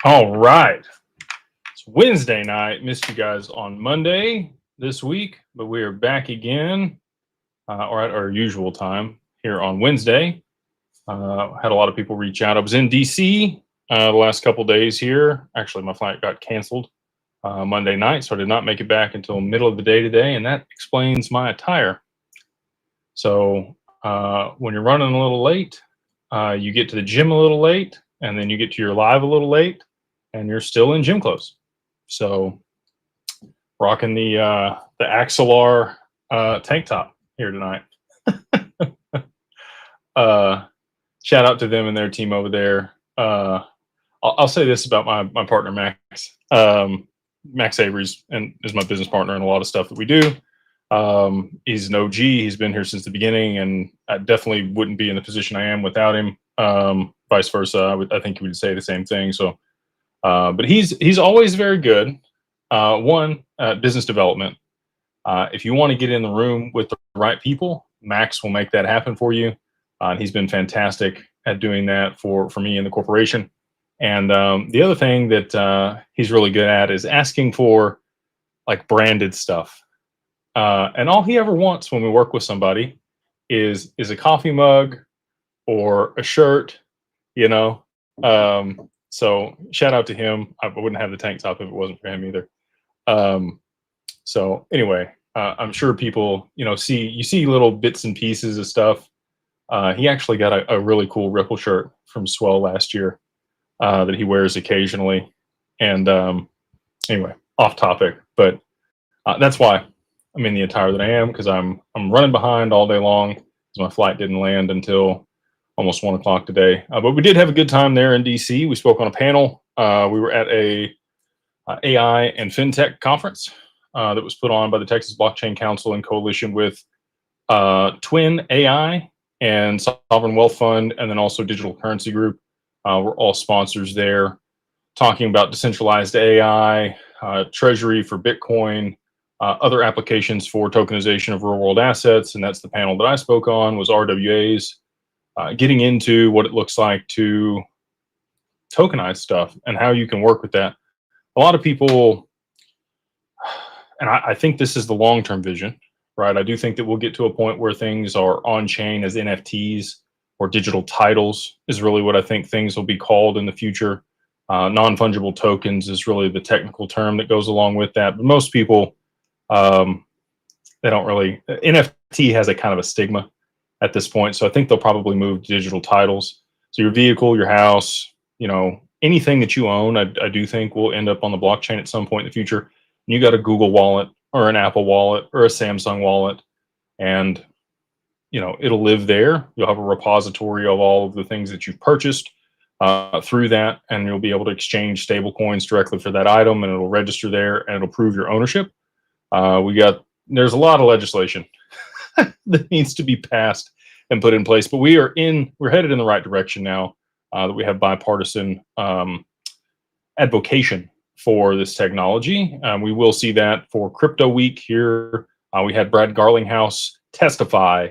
All right. It's Wednesday night. Missed you guys on Monday this week, but we are back again, or at our usual time here on Wednesday. Had a lot of people reach out. I was in DC the last couple days here. Actually, my flight got canceled Monday night, so I did not make it back until middle of the day today, and that explains my attire. So when you're running a little late, you get to the gym a little late, and then you get to your live a little late, and you're still in gym clothes. So rocking the Axelar tank top here tonight. Shout out to them and their team over there. I'll say this about my partner Max. Max Avery's and is my business partner in a lot of stuff that we do. He's an OG. He's been here since the beginning, and I definitely wouldn't be in the position I am without him. Vice versa, I think he would say the same thing. So, but he's always very good. Business development. If you want to get in the room with the right people, Max will make that happen for you. And he's been fantastic at doing that for me and the corporation. And the other thing that he's really good at is asking for like branded stuff. And all he ever wants when we work with somebody is a coffee mug or a shirt, you know. So shout out to him. I wouldn't have the tank top if it wasn't for him either. So anyway, I'm sure people, see little bits and pieces of stuff. He actually got a really cool Ripple shirt from Swell last year that he wears occasionally. And anyway, off topic, but that's why I'm in the attire that I am, because I'm running behind all day long because my flight didn't land until almost 1 o'clock today. But we did have a good time there in DC. We spoke on a panel. We were at a AI and FinTech conference that was put on by the Texas Blockchain Council in coalition with Twin AI and Sovereign Wealth Fund, and then also Digital Currency Group. We're all sponsors there, talking about decentralized AI, treasury for Bitcoin, other applications for tokenization of real world assets. And that's the panel that I spoke on, was RWAs, getting into what it looks like to tokenize stuff and how you can work with that. A lot of people, and I think this is the long-term vision, right? I do think that we'll get to a point where things are on-chain as NFTs or digital titles is really what I think things will be called in the future. Non-fungible tokens is really the technical term that goes along with that. But most people, they don't really, NFT has a kind of a stigma at this point. So I think they'll probably move to digital titles. So your vehicle, your house, anything that you own, I do think will end up on the blockchain at some point in the future. And you got a Google wallet or an Apple wallet or a Samsung wallet, and it'll live there. You'll have a repository of all of the things that you've purchased through that, and you'll be able to exchange stable coins directly for that item, and it'll register there and it'll prove your ownership. There's a lot of legislation that needs to be passed and put in place, but we're headed in the right direction now that we have bipartisan advocation for this technology. We will see that for Crypto Week here. We had Brad Garlinghouse testify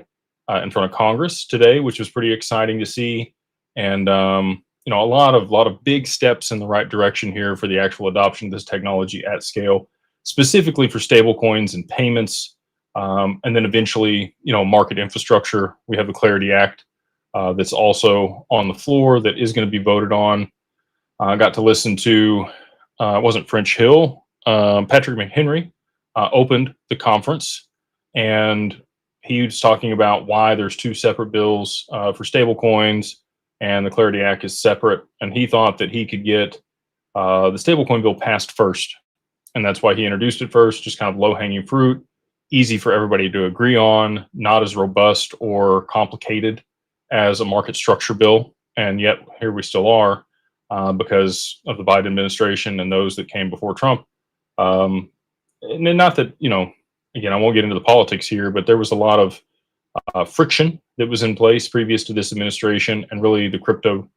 in front of Congress today, which was pretty exciting to see. And a lot of big steps in the right direction here for the actual adoption of this technology at scale, specifically for stable coins and payments. And then eventually, market infrastructure. We have the Clarity Act that's also on the floor that is going to be voted on. I got to listen to, it wasn't French Hill, Patrick McHenry opened the conference, and he was talking about why there's two separate bills for stable coins, and the Clarity Act is separate. And he thought that he could get the stablecoin bill passed first. And that's why he introduced it first, just kind of low-hanging fruit, easy for everybody to agree on, not as robust or complicated as a market structure bill. And yet here we still are because of the Biden administration and those that came before Trump. And not that, again, I won't get into the politics here, but there was a lot of friction that was in place previous to this administration, and really the crypto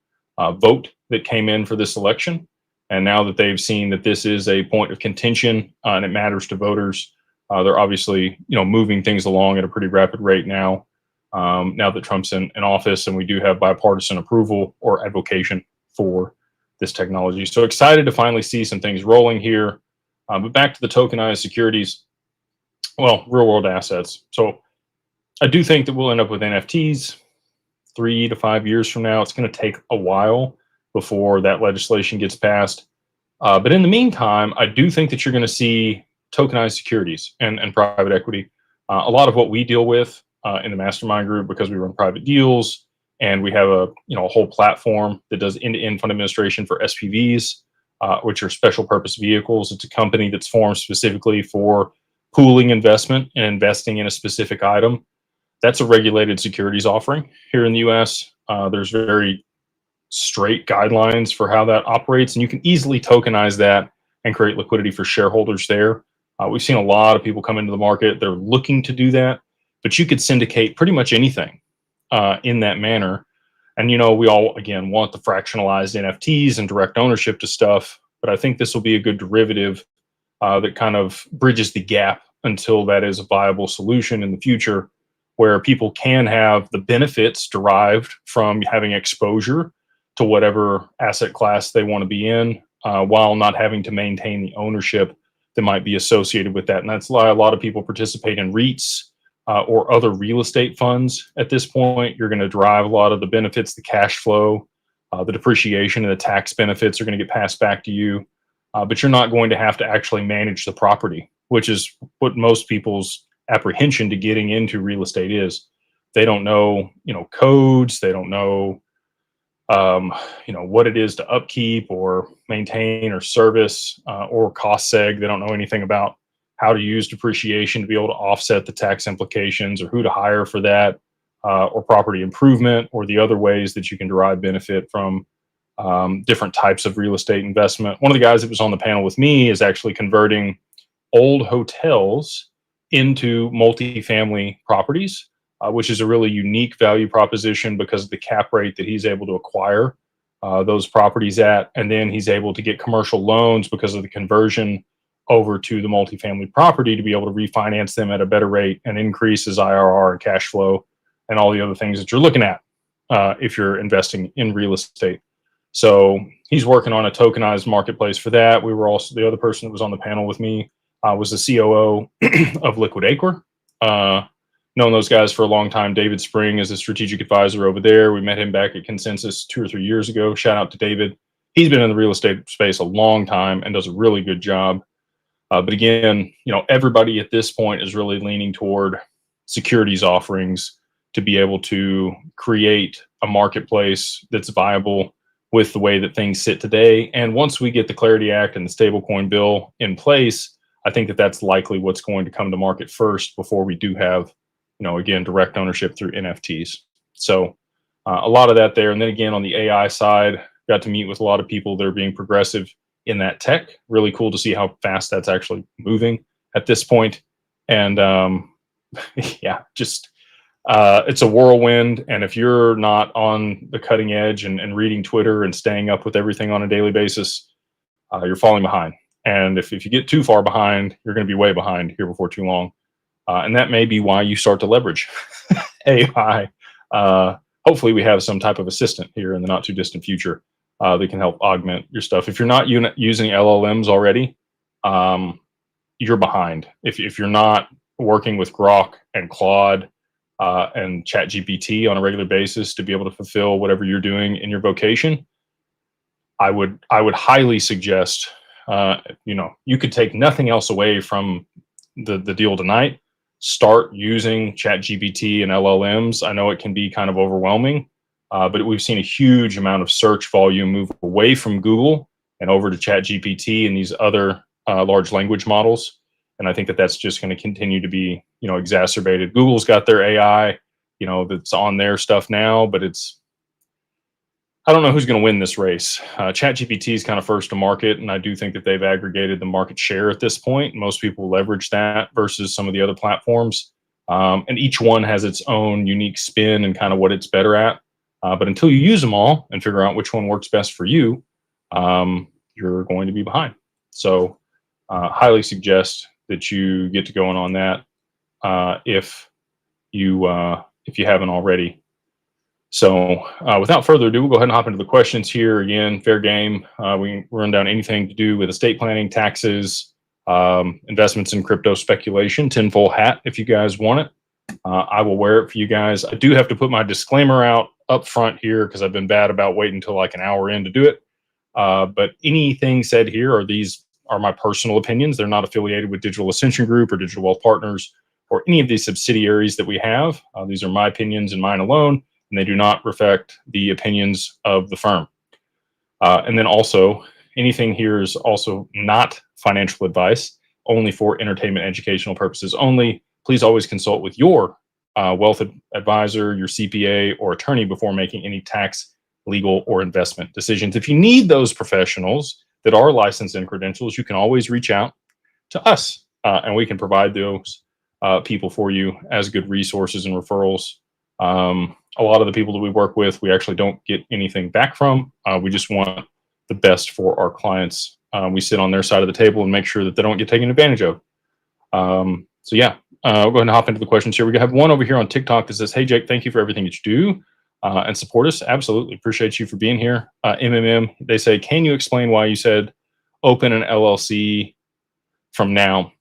vote that came in for this election. And now that they've seen that this is a point of contention and it matters to voters, they're obviously, moving things along at a pretty rapid rate now. Now that Trump's in office, and we do have bipartisan approval or advocation for this technology. So excited to finally see some things rolling here. But back to the tokenized securities, well, real world assets. So I do think that we'll end up with NFTs 3 to 5 years from now. It's going to take a while before that legislation gets passed. But in the meantime, I do think that you're going to see tokenized securities and private equity. A lot of what we deal with in the Mastermind group, because we run private deals and we have a whole platform that does end-to-end fund administration for SPVs, which are special purpose vehicles. It's a company that's formed specifically for pooling investment and investing in a specific item. That's a regulated securities offering here in the US. There's very straight guidelines for how that operates, and you can easily tokenize that and create liquidity for shareholders there. We've seen a lot of people come into the market. They're looking to do that, but you could syndicate pretty much anything in that manner. And, we all, again, want the fractionalized NFTs and direct ownership to stuff, but I think this will be a good derivative that kind of bridges the gap until that is a viable solution in the future, where people can have the benefits derived from having exposure to whatever asset class they want to be in, while not having to maintain the ownership that might be associated with that. And that's why a lot of people participate in REITs or other real estate funds at this point. You're going to derive a lot of the benefits, the cash flow, the depreciation, and the tax benefits are going to get passed back to you. But you're not going to have to actually manage the property, which is what most people's apprehension to getting into real estate is. They don't know, codes. They don't know, what it is to upkeep or maintain or service or cost seg. They don't know anything about how to use depreciation to be able to offset the tax implications, or who to hire for that, or property improvement, or the other ways that you can derive benefit from different types of real estate investment. One of the guys that was on the panel with me is actually converting old hotels into multifamily properties, which is a really unique value proposition because of the cap rate that he's able to acquire those properties at. And then he's able to get commercial loans because of the conversion over to the multifamily property to be able to refinance them at a better rate and increase his IRR and cash flow and all the other things that you're looking at if you're investing in real estate. So he's working on a tokenized marketplace for that. We were also, the other person that was on the panel with me was the COO of Liquid Acre. Known those guys for a long time. David Spring is a strategic advisor over there. We met him back at Consensus 2 or 3 years ago. Shout out to David. He's been in the real estate space a long time and does a really good job. But again, everybody at this point is really leaning toward securities offerings to be able to create a marketplace that's viable with the way that things sit today. And once we get the Clarity Act and the stablecoin bill in place, I think that that's likely what's going to come to market first before we do have, again, direct ownership through NFTs. So a lot of that there. And then again, on the AI side, got to meet with a lot of people that are being progressive in that tech. Really cool to see how fast that's actually moving at this point. And yeah, just it's a whirlwind. And if you're not on the cutting edge and reading Twitter and staying up with everything on a daily basis, you're falling behind. And if you get too far behind, you're going to be way behind here before too long. And that may be why you start to leverage AI. Hopefully we have some type of assistant here in the not too distant future that can help augment your stuff. If you're not using LLMs already, you're behind. If you're not working with Grok and Claude and ChatGPT on a regular basis to be able to fulfill whatever you're doing in your vocation, I would highly suggest, you could take nothing else away from the deal tonight. Start using ChatGPT and LLMs. I know it can be kind of overwhelming, but we've seen a huge amount of search volume move away from Google and over to ChatGPT and these other large language models. And I think that that's just going to continue to be, exacerbated. Google's got their AI, that's on their stuff now, but I don't know who's going to win this race. ChatGPT is kind of first to market, and I do think that they've aggregated the market share at this point. Most people leverage that versus some of the other platforms. And each one has its own unique spin and kind of what it's better at. But until you use them all and figure out which one works best for you, you're going to be behind. So highly suggest that you get to going on that if you haven't already. So without further ado, we'll go ahead and hop into the questions here. Again, fair game. We run down anything to do with estate planning, taxes, investments in crypto, speculation, tinfoil hat if you guys want it. I will wear it for you guys. I do have to put my disclaimer out up front here because I've been bad about waiting until like an hour in to do it. But anything said here these are my personal opinions. They're not affiliated with Digital Ascension Group or Digital Wealth Partners or any of these subsidiaries that we have. These are my opinions and mine alone, and they do not reflect the opinions of the firm. And then also, anything here is also not financial advice, only for entertainment educational purposes only. Please always consult with your wealth advisor, your CPA, or attorney before making any tax, legal, or investment decisions. If you need those professionals that are licensed and credentials, you can always reach out to us, and we can provide those people for you as good resources and referrals. A lot of the people that we work with, we actually don't get anything back from. We just want the best for our clients. We sit on their side of the table and make sure that they don't get taken advantage of. So yeah, we'll go ahead and hop into the questions here. We have one over here on TikTok that says, "Hey Jake, thank you for everything that you do and support us." Absolutely, appreciate you for being here. MMM, they say, "Can you explain why you said open an LLC from now?"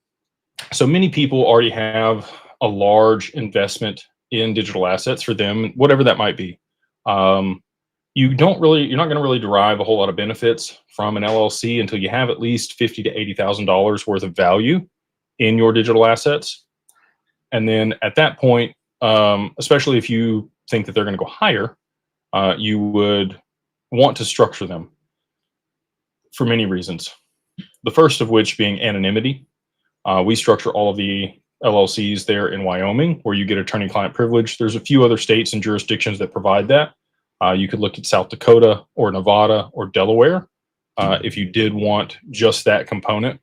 So many people already have a large investment in digital assets for them, whatever that might be. You're not going to really derive a whole lot of benefits from an LLC until you have at least $50,000 to $80,000 worth of value in your digital assets. And then at that point, especially if you think that they're going to go higher, you would want to structure them for many reasons. The first of which being anonymity. We structure all of the LLCs there in Wyoming, where you get attorney-client privilege. There's a few other states and jurisdictions that provide that. You could look at South Dakota or Nevada or Delaware if you did want just that component.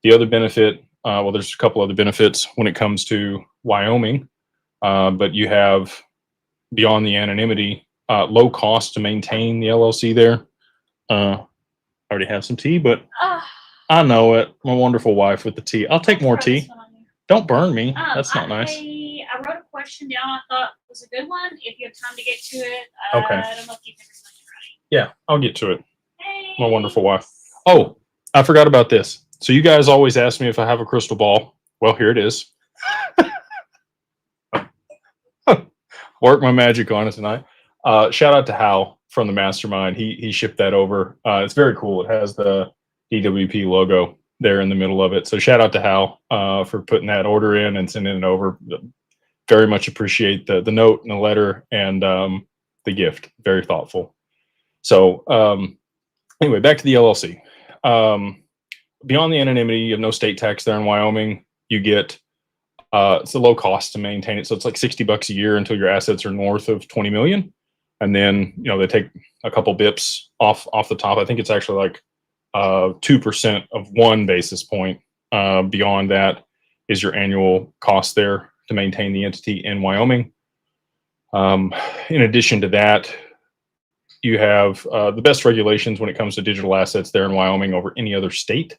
The other benefit, well, there's a couple other benefits when it comes to Wyoming, but you have, beyond the anonymity, low cost to maintain the LLC there. I already have some tea, but I know it. My wonderful wife with the tea. I'll take more tea. Don't burn me. That's not nice. I wrote a question down I thought was a good one. If you have time to get to it, Okay. I don't know if you can explain it right. Yeah, I'll get to it. Hey. My wonderful wife. Oh, I forgot about this. So you guys always ask me if I have a crystal ball. Well, here it is. Work my magic on it tonight. Shout out to Hal from the Mastermind. He shipped that over. It's very cool. It has the DWP logo there in the middle of it. So shout out to Hal for putting that order in and sending it over. Very much appreciate the note and the letter and the gift. Very thoughtful. So anyway, back to the LLC. Beyond the anonymity, you have no state tax there in Wyoming. You get it's a low cost to maintain it. So it's like $60 a year until your assets are north of 20 million. And then, they take a couple bips off the top. I think it's actually like 2% of 1 basis point. Beyond that is your annual cost there to maintain the entity in Wyoming. In addition to that, you have the best regulations when it comes to digital assets there in Wyoming over any other state.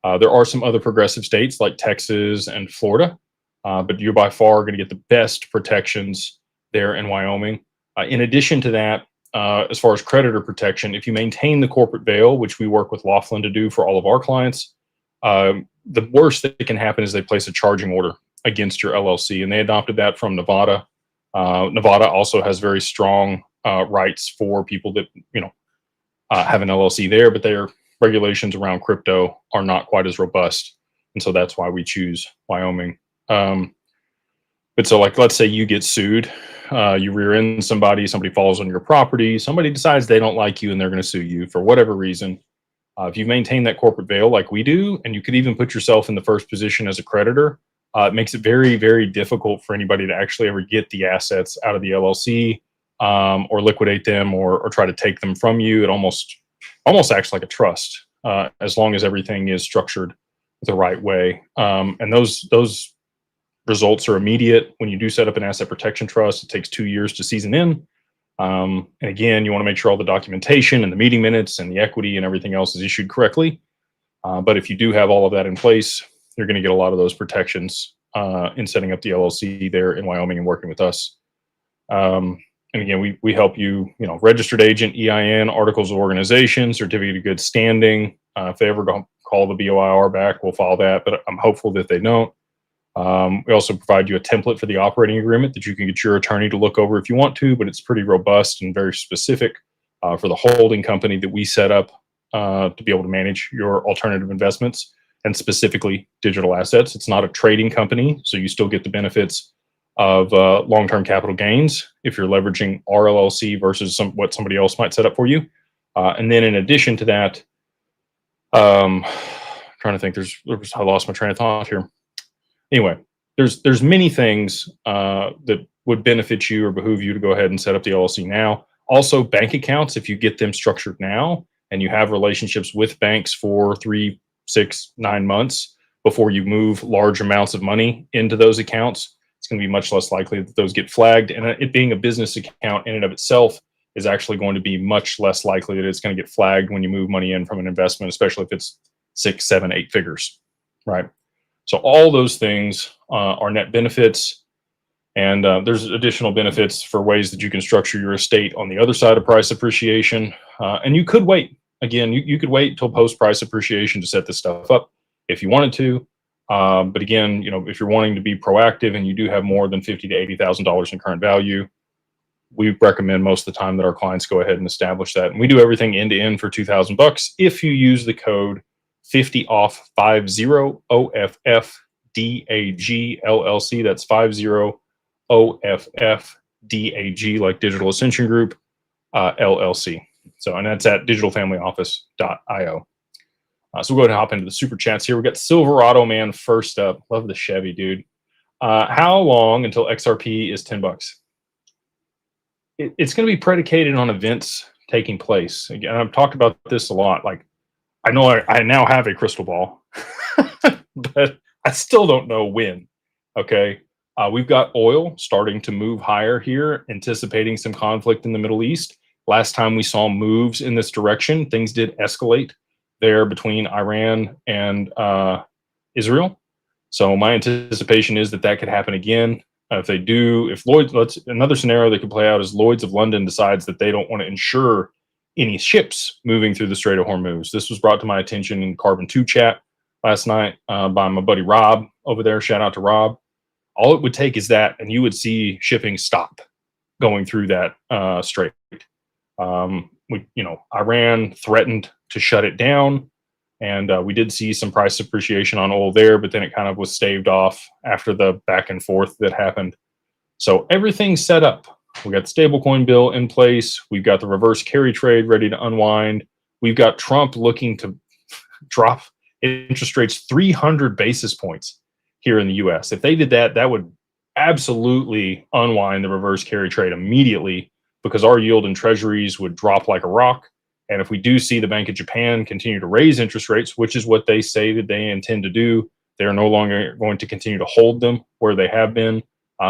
There are some other progressive states like Texas and Florida, but you're by far going to get the best protections there in Wyoming. In addition to that, as far as creditor protection, if you maintain the corporate veil, which we work with Laughlin to do for all of our clients, the worst that can happen is they place a charging order against your LLC, and they adopted that from Nevada. Nevada also has very strong rights for people that have an LLC there, but their regulations around crypto are not quite as robust, and so that's why we choose Wyoming. But so, like, let's say you get sued, you rear end somebody falls on your property, somebody decides they don't like you and they're going to sue you for whatever reason. If you maintain that corporate veil like we do, and you could even put yourself in the first position as a creditor, it makes it very, very difficult for anybody to actually ever get the assets out of the LLC or liquidate them or try to take them from you. It almost acts like a trust as long as everything is structured the right way. And those results are immediate. When you do set up an asset protection trust, it takes 2 years to season in. And again, you want to make sure all the documentation and the meeting minutes and the equity and everything else is issued correctly. But if you do have all of that in place, you're going to get a lot of those protections in setting up the LLC there in Wyoming and working with us. and again, we help you, registered agent, EIN, articles of organization, certificate of good standing. If they ever call the BOIR back, we'll follow that, but I'm hopeful that they don't. We also provide you a template for the operating agreement that you can get your attorney to look over if you want to, but it's pretty robust and very specific for the holding company that we set up to be able to manage your alternative investments and specifically digital assets. It's not a trading company, so you still get the benefits of long-term capital gains if you're leveraging our LLC versus what somebody else might set up for you. And then in addition to that, trying to think, I lost my train of thought here. Anyway, there's many things that would benefit you or behoove you to go ahead and set up the LLC now. Also, bank accounts, if you get them structured now and you have relationships with banks for 3, 6, 9 months before you move large amounts of money into those accounts, it's going to be much less likely that those get flagged. And it being a business account in and of itself is actually going to be much less likely that it's going to get flagged when you move money in from an investment, especially if it's 6, 7, 8 figures, right? So all those things are net benefits. And there's additional benefits for ways that you can structure your estate on the other side of price appreciation. And you could wait. Again, you could wait till post-price appreciation to set this stuff up if you wanted to. But again, if you're wanting to be proactive and you do have more than $50,000 to $80,000 in current value, we recommend most of the time that our clients go ahead and establish that. And we do everything end to end for $2,000 if you use the code 50OFF 50OFF DAG LLC. That's 50OFF DAG, like Digital Ascension Group LLC. So, and that's at digitalfamilyoffice.io. So we'll go ahead and hop into the super chats here. We got Silverado Man first up. Love the Chevy, dude. How long until XRP is $10? It's going to be predicated on events taking place. Again, I've talked about this a lot. Like, I know I now have a crystal ball, but I still don't know when. Okay. We've got oil starting to move higher here, anticipating some conflict in the Middle East. Last time we saw moves in this direction, things did escalate there between Iran and Israel. So my anticipation is that could happen again. If they do, if another scenario that could play out is Lloyd's of London decides that they don't want to insure any ships moving through the Strait of Hormuz. This was brought to my attention in Carbon 2 chat last night by my buddy Rob over there. Shout out to Rob. All it would take is that, and you would see shipping stop going through that strait. Iran threatened to shut it down, and we did see some price appreciation on oil there, but then it kind of was staved off after the back and forth that happened. So everything's set up. We got the stablecoin bill in place. We've got the reverse carry trade ready to unwind. We've got Trump looking to drop interest rates 300 basis points here in the US. If they did that, that would absolutely unwind the reverse carry trade immediately, because our yield in treasuries would drop like a rock. And if we do see the Bank of Japan continue to raise interest rates, which is what they say that they intend to do, they're no longer going to continue to hold them where they have been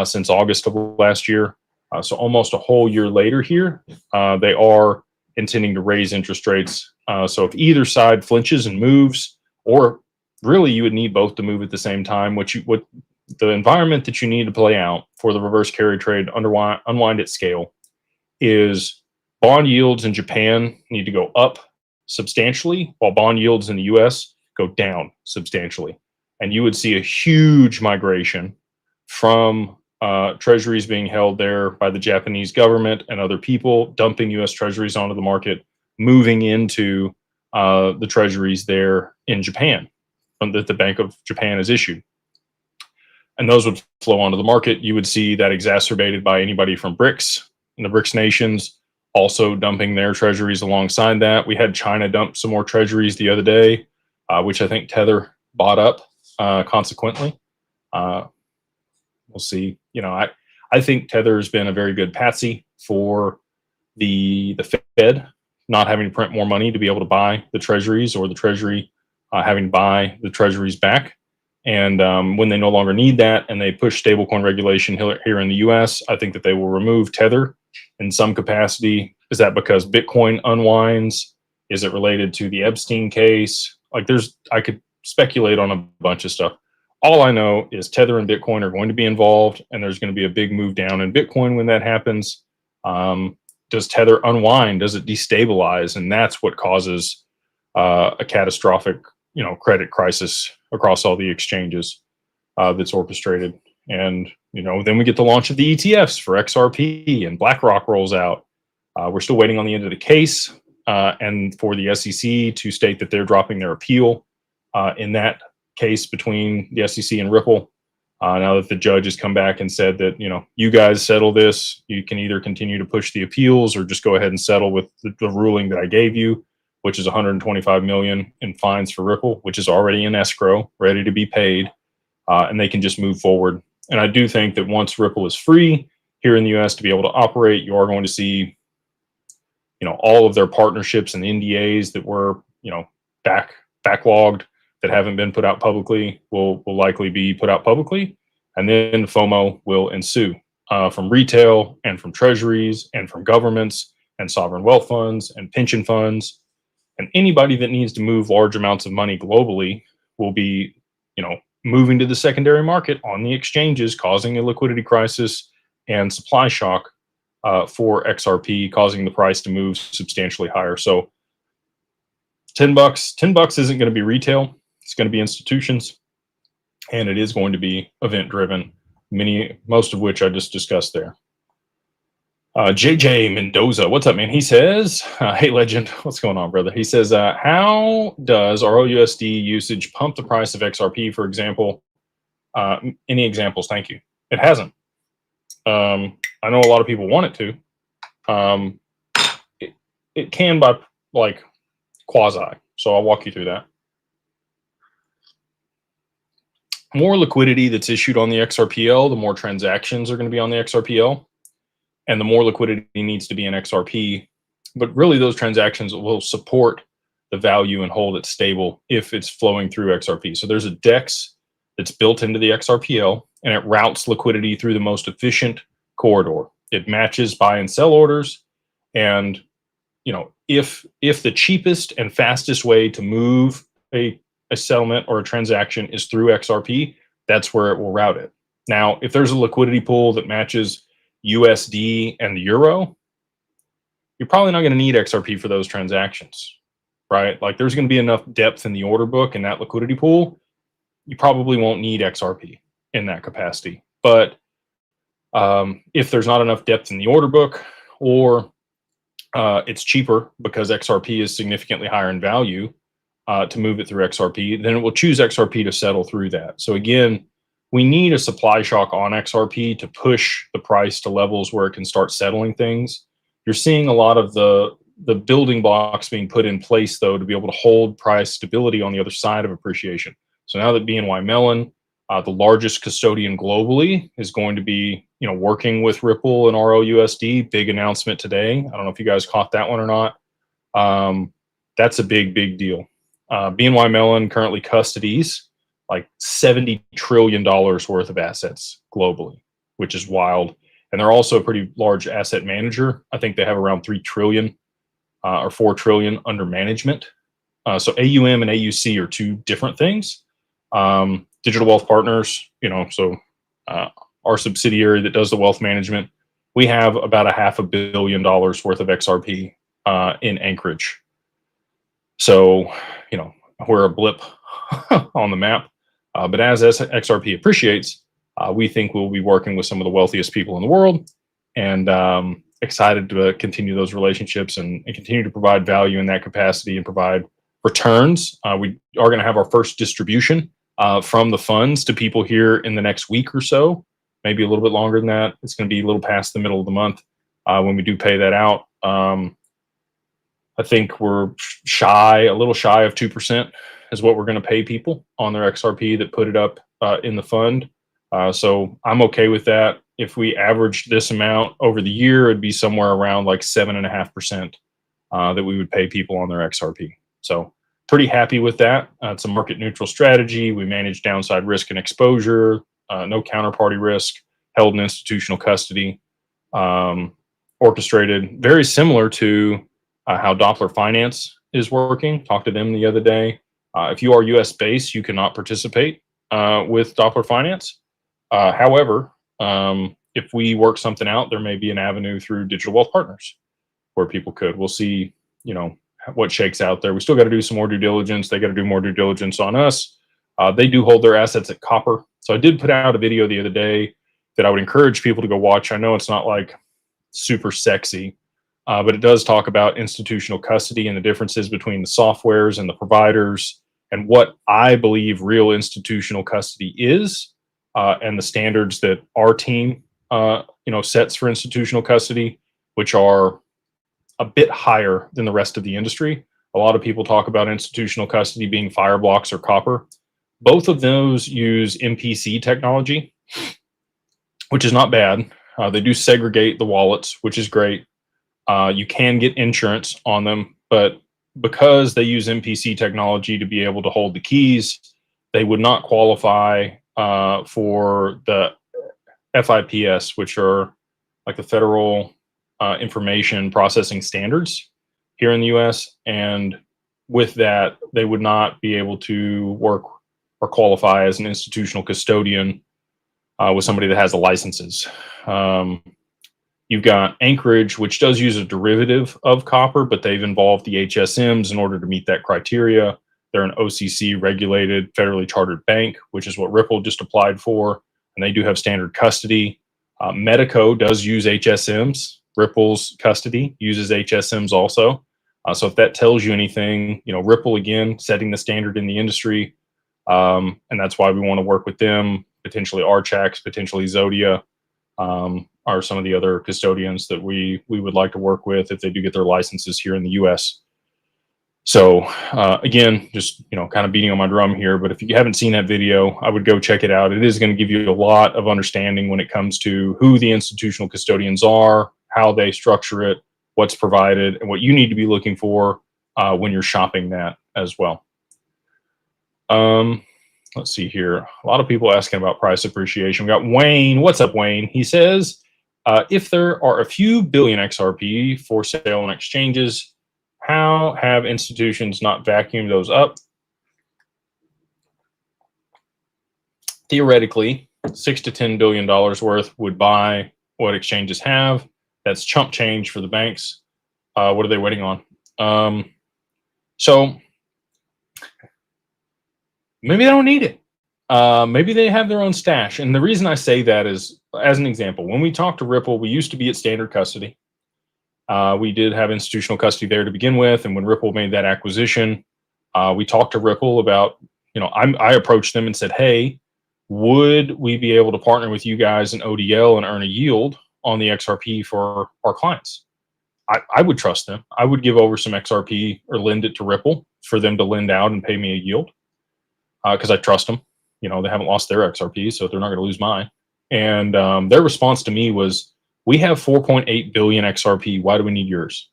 since August of last year. So almost a whole year later here, they are intending to raise interest rates. So if either side flinches and moves, or really you would need both to move at the same time, what the environment that you need to play out for the reverse carry trade unwind at scale is bond yields in Japan need to go up substantially, while bond yields in the US go down substantially. And you would see a huge migration from treasuries being held there by the Japanese government and other people, dumping US treasuries onto the market, moving into the treasuries there in Japan that the Bank of Japan has issued. And those would flow onto the market. You would see that exacerbated by anybody from BRICS and the BRICS nations also dumping their treasuries alongside that. We had China dump some more treasuries the other day, which I think Tether bought up consequently. We'll see. I think Tether has been a very good patsy for the Fed not having to print more money to be able to buy the treasuries, or the treasury having to buy the treasuries back. And when they no longer need that and they push stablecoin regulation here in the US, I think that they will remove Tether in some capacity. Is that because Bitcoin unwinds? Is it related to the Epstein case? I could speculate on a bunch of stuff. All I know is Tether and Bitcoin are going to be involved, and there's going to be a big move down in Bitcoin when that happens. Does Tether unwind? Does it destabilize? And that's what causes a catastrophic, credit crisis across all the exchanges that's orchestrated. And then we get the launch of the ETFs for XRP, and BlackRock rolls out. We're still waiting on the end of the case, and for the SEC to state that they're dropping their appeal in that case between the SEC and Ripple. Now that the judge has come back and said that, you guys settle this, you can either continue to push the appeals or just go ahead and settle with the ruling that I gave you, which is 125 million in fines for Ripple, which is already in escrow, ready to be paid, and they can just move forward. And I do think that once Ripple is free here in the US to be able to operate, you are going to see, all of their partnerships and NDAs that were, backlogged, that haven't been put out publicly will likely be put out publicly, and then FOMO will ensue from retail and from treasuries and from governments and sovereign wealth funds and pension funds, and anybody that needs to move large amounts of money globally will be, moving to the secondary market on the exchanges, causing a liquidity crisis and supply shock for XRP, causing the price to move substantially higher. So $10 isn't going to be retail. It's going to be institutions, and it is going to be event driven, most of which I just discussed there. JJ Mendoza, what's up, man? He says, hey, legend, what's going on, brother? He says, how does ROUSD usage pump the price of XRP, for example? Any examples? Thank you. It hasn't. I know a lot of people want it to. It can by like quasi. So I'll walk you through that. More liquidity that's issued on the XRPL, the more transactions are going to be on the XRPL, and the more liquidity needs to be in XRP. But really, those transactions will support the value and hold it stable if it's flowing through XRP. So there's a DEX that's built into the XRPL, and it routes liquidity through the most efficient corridor. It matches buy and sell orders, and if the cheapest and fastest way to move a settlement or a transaction is through XRP, that's where it will route it. Now, if there's a liquidity pool that matches USD and the euro, you're probably not going to need XRP for those transactions, right? Like there's going to be enough depth in the order book and that liquidity pool. You probably won't need XRP in that capacity. But if there's not enough depth in the order book, or it's cheaper because XRP is significantly higher in value, to move it through XRP, then it will choose XRP to settle through that. So again, we need a supply shock on XRP to push the price to levels where it can start settling things. You're seeing a lot of the building blocks being put in place, though, to be able to hold price stability on the other side of appreciation. So now that BNY Mellon, the largest custodian globally, is going to be working with Ripple and ROUSD, big announcement today. I don't know if you guys caught that one or not. That's a big deal. BNY Mellon currently custodies like $70 trillion worth of assets globally, which is wild. And they're also a pretty large asset manager. I think they have around 3 trillion or 4 trillion under management. So AUM and AUC are two different things. Digital Wealth Partners, so our subsidiary that does the wealth management, we have about $500 million worth of XRP in Anchorage. So, we're a blip on the map. But as XRP appreciates, we think we'll be working with some of the wealthiest people in the world, and excited to continue those relationships and continue to provide value in that capacity and provide returns. We are going to have our first distribution from the funds to people here in the next week or so, maybe a little bit longer than that. It's going to be a little past the middle of the month when we do pay that out. I think we're a little shy of 2% is what we're going to pay people on their XRP that put it up in the fund. So I'm okay with that. If we averaged this amount over the year, it'd be somewhere around like 7.5% that we would pay people on their XRP. So pretty happy with that. It's a market neutral strategy. We manage downside risk and exposure, no counterparty risk, held in institutional custody, orchestrated, very similar to how Doppler Finance is working. Talked to them the other day. If you are US based, you cannot participate with Doppler Finance. However, if we work something out, there may be an avenue through Digital Wealth Partners where people could. We'll see, you know, what shakes out there. We still got to do some more due diligence. They got to do more due diligence on us. They do hold their assets at copper. So I did put out a video the other day that I would encourage people to go watch. I know it's not like super sexy, but it does talk about institutional custody and the differences between the softwares and the providers and what I believe real institutional custody is, and the standards that our team, sets for institutional custody, which are a bit higher than the rest of the industry. A lot of people talk about institutional custody being Fireblocks or copper. Both of those use MPC technology, which is not bad. They do segregate the wallets, which is great. You can get insurance on them, but because they use MPC technology to be able to hold the keys, they would not qualify for the FIPS, which are like the Federal Information Processing Standards here in the US. And with that, they would not be able to work or qualify as an institutional custodian with somebody that has the licenses. You've got Anchorage, which does use a derivative of copper, but they've involved the HSMs in order to meet that criteria. They're an OCC regulated, federally chartered bank, which is what Ripple just applied for. And they do have standard custody. Medico does use HSMs. Ripple's custody uses HSMs also. So if that tells you anything, you know, Ripple, again, setting the standard in the industry. And that's why we want to work with them, potentially Archax, potentially Zodia, are some of the other custodians that we would like to work with if they do get their licenses here in the US. So again, just, you know, kind of beating on my drum here, but if you haven't seen that video, I would go check it out. It is going to give you a lot of understanding when it comes to who the institutional custodians are, how they structure it, what's provided, and what you need to be looking for when you're shopping that as well. Let's see here. A lot of people asking about price appreciation. We got Wayne. What's up, Wayne? He says, if there are a few billion XRP for sale on exchanges, how have institutions not vacuumed those up? Theoretically, $6 to $10 billion worth would buy what exchanges have. That's chump change for the banks. What are they waiting on? So maybe they don't need it. Maybe they have their own stash. And the reason I say that is, as an example, when we talked to Ripple, we used to be at standard custody. We did have institutional custody there to begin with. And when Ripple made that acquisition, we talked to Ripple about, you know, I approached them and said, hey, would we be able to partner with you guys in ODL and earn a yield on the XRP for our clients? I would trust them. I would give over some XRP or lend it to Ripple for them to lend out and pay me a yield because I trust them. You know, they haven't lost their XRP, so they're not going to lose mine. And their response to me was, we have 4.8 billion XRP. Why do we need yours?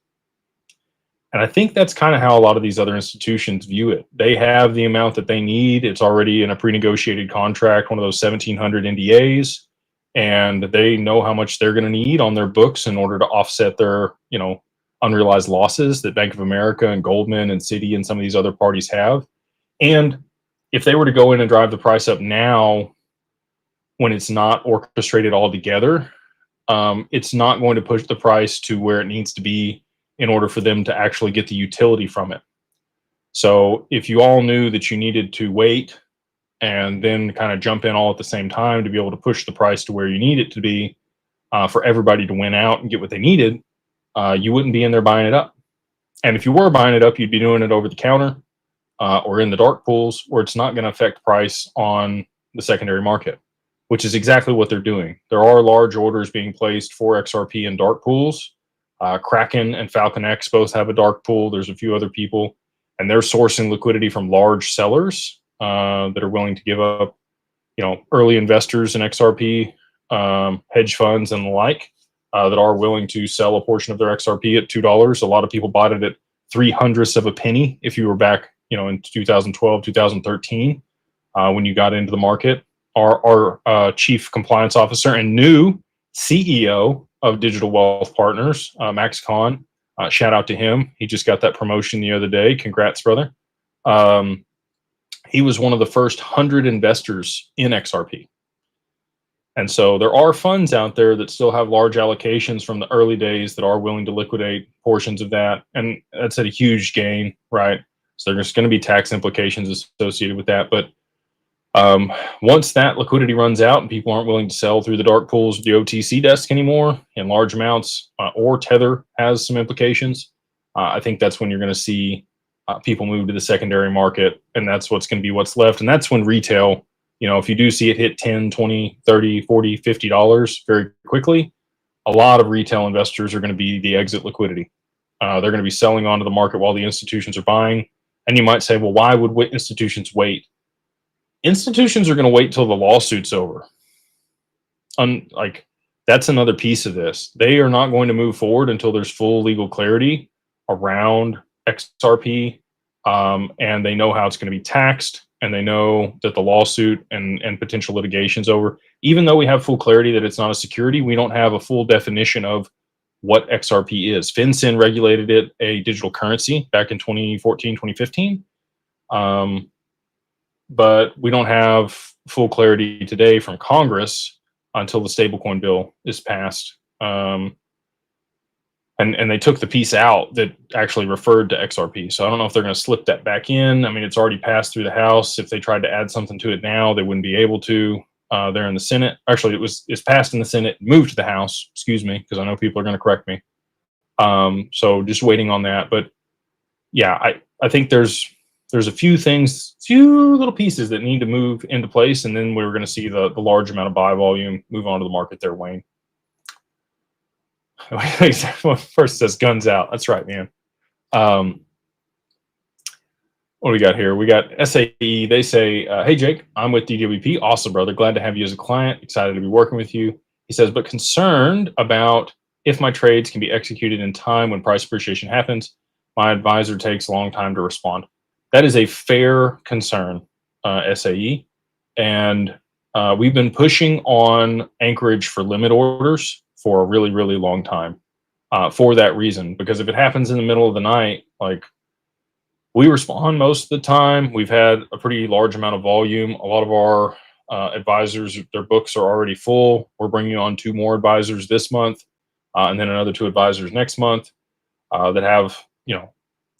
And I think that's kind of how a lot of these other institutions view it. They have the amount that they need. It's already in a pre-negotiated contract, one of those 1,700 NDAs, and they know how much they're going to need on their books in order to offset their, you know, unrealized losses that Bank of America and Goldman and Citi and some of these other parties have. And if they were to go in and drive the price up now, when it's not orchestrated all together, it's not going to push the price to where it needs to be in order for them to actually get the utility from it. So if you all knew that you needed to wait and then kind of jump in all at the same time to be able to push the price to where you need it to be for everybody to win out and get what they needed, you wouldn't be in there buying it up. And if you were buying it up, you'd be doing it over the counter or in the dark pools where it's not going to affect price on the secondary market, which is exactly what they're doing. There are large orders being placed for XRP in dark pools. Kraken and Falcon X both have a dark pool. There's a few other people, and they're sourcing liquidity from large sellers that are willing to give up, you know, early investors in XRP, hedge funds and the like, that are willing to sell a portion of their XRP at $2. A lot of people bought it at 0.03 of a penny if you were back, you know, in 2012, 2013, when you got into the market. Our chief compliance officer and new CEO of Digital Wealth Partners, Max Kahn, shout out to him. He just got that promotion the other day. Congrats, brother. He was one of the first 100 investors in XRP. And so there are funds out there that still have large allocations from the early days that are willing to liquidate portions of that. And that's at a huge gain, right? So there's going to be tax implications associated with that. But once that liquidity runs out and people aren't willing to sell through the dark pools of the OTC desk anymore in large amounts, or Tether has some implications, I think that's when you're going to see people move to the secondary market, and that's what's going to be what's left. And that's when retail, if you do see it hit 10, 20, 30, 40, $50 very quickly, a lot of retail investors are going to be the exit liquidity. They're going to be selling onto the market while the institutions are buying. And you might say, well, why would institutions wait? Institutions are going to wait till the lawsuit's over. That's another piece of this. They are not going to move forward until there's full legal clarity around XRP, and they know how it's going to be taxed, and they know that the lawsuit and potential litigation's over. Even though we have full clarity that it's not a security, we don't have a full definition of what XRP is. FinCEN regulated it a digital currency back in 2014, 2015. But we don't have full clarity today from Congress until the stablecoin bill is passed. And they took the piece out that actually referred to XRP. So I don't know if they're going to slip that back in. I mean, it's already passed through the House. If they tried to add something to it now, they wouldn't be able to. They're in the Senate. Actually, it's passed in the Senate, moved to the House, excuse me, because I know people are going to correct me. So just waiting on that. But yeah, I think there's a few little pieces that need to move into place, and then we're going to see the large amount of buy volume move onto the market there, Wayne. First says guns out. That's right, man. What do we got here? We got SAE. They say, hey, Jake, I'm with DWP. Awesome, brother. Glad to have you as a client. Excited to be working with you. He says, but concerned about if my trades can be executed in time when price appreciation happens. My advisor takes a long time to respond. That is a fair concern, SAE. And we've been pushing on Anchorage for limit orders for a really, really long time for that reason. Because if it happens in the middle of the night, we respond most of the time. We've had a pretty large amount of volume. A lot of our advisors, their books are already full. We're bringing on 2 more advisors this month, and then another 2 advisors next month that have,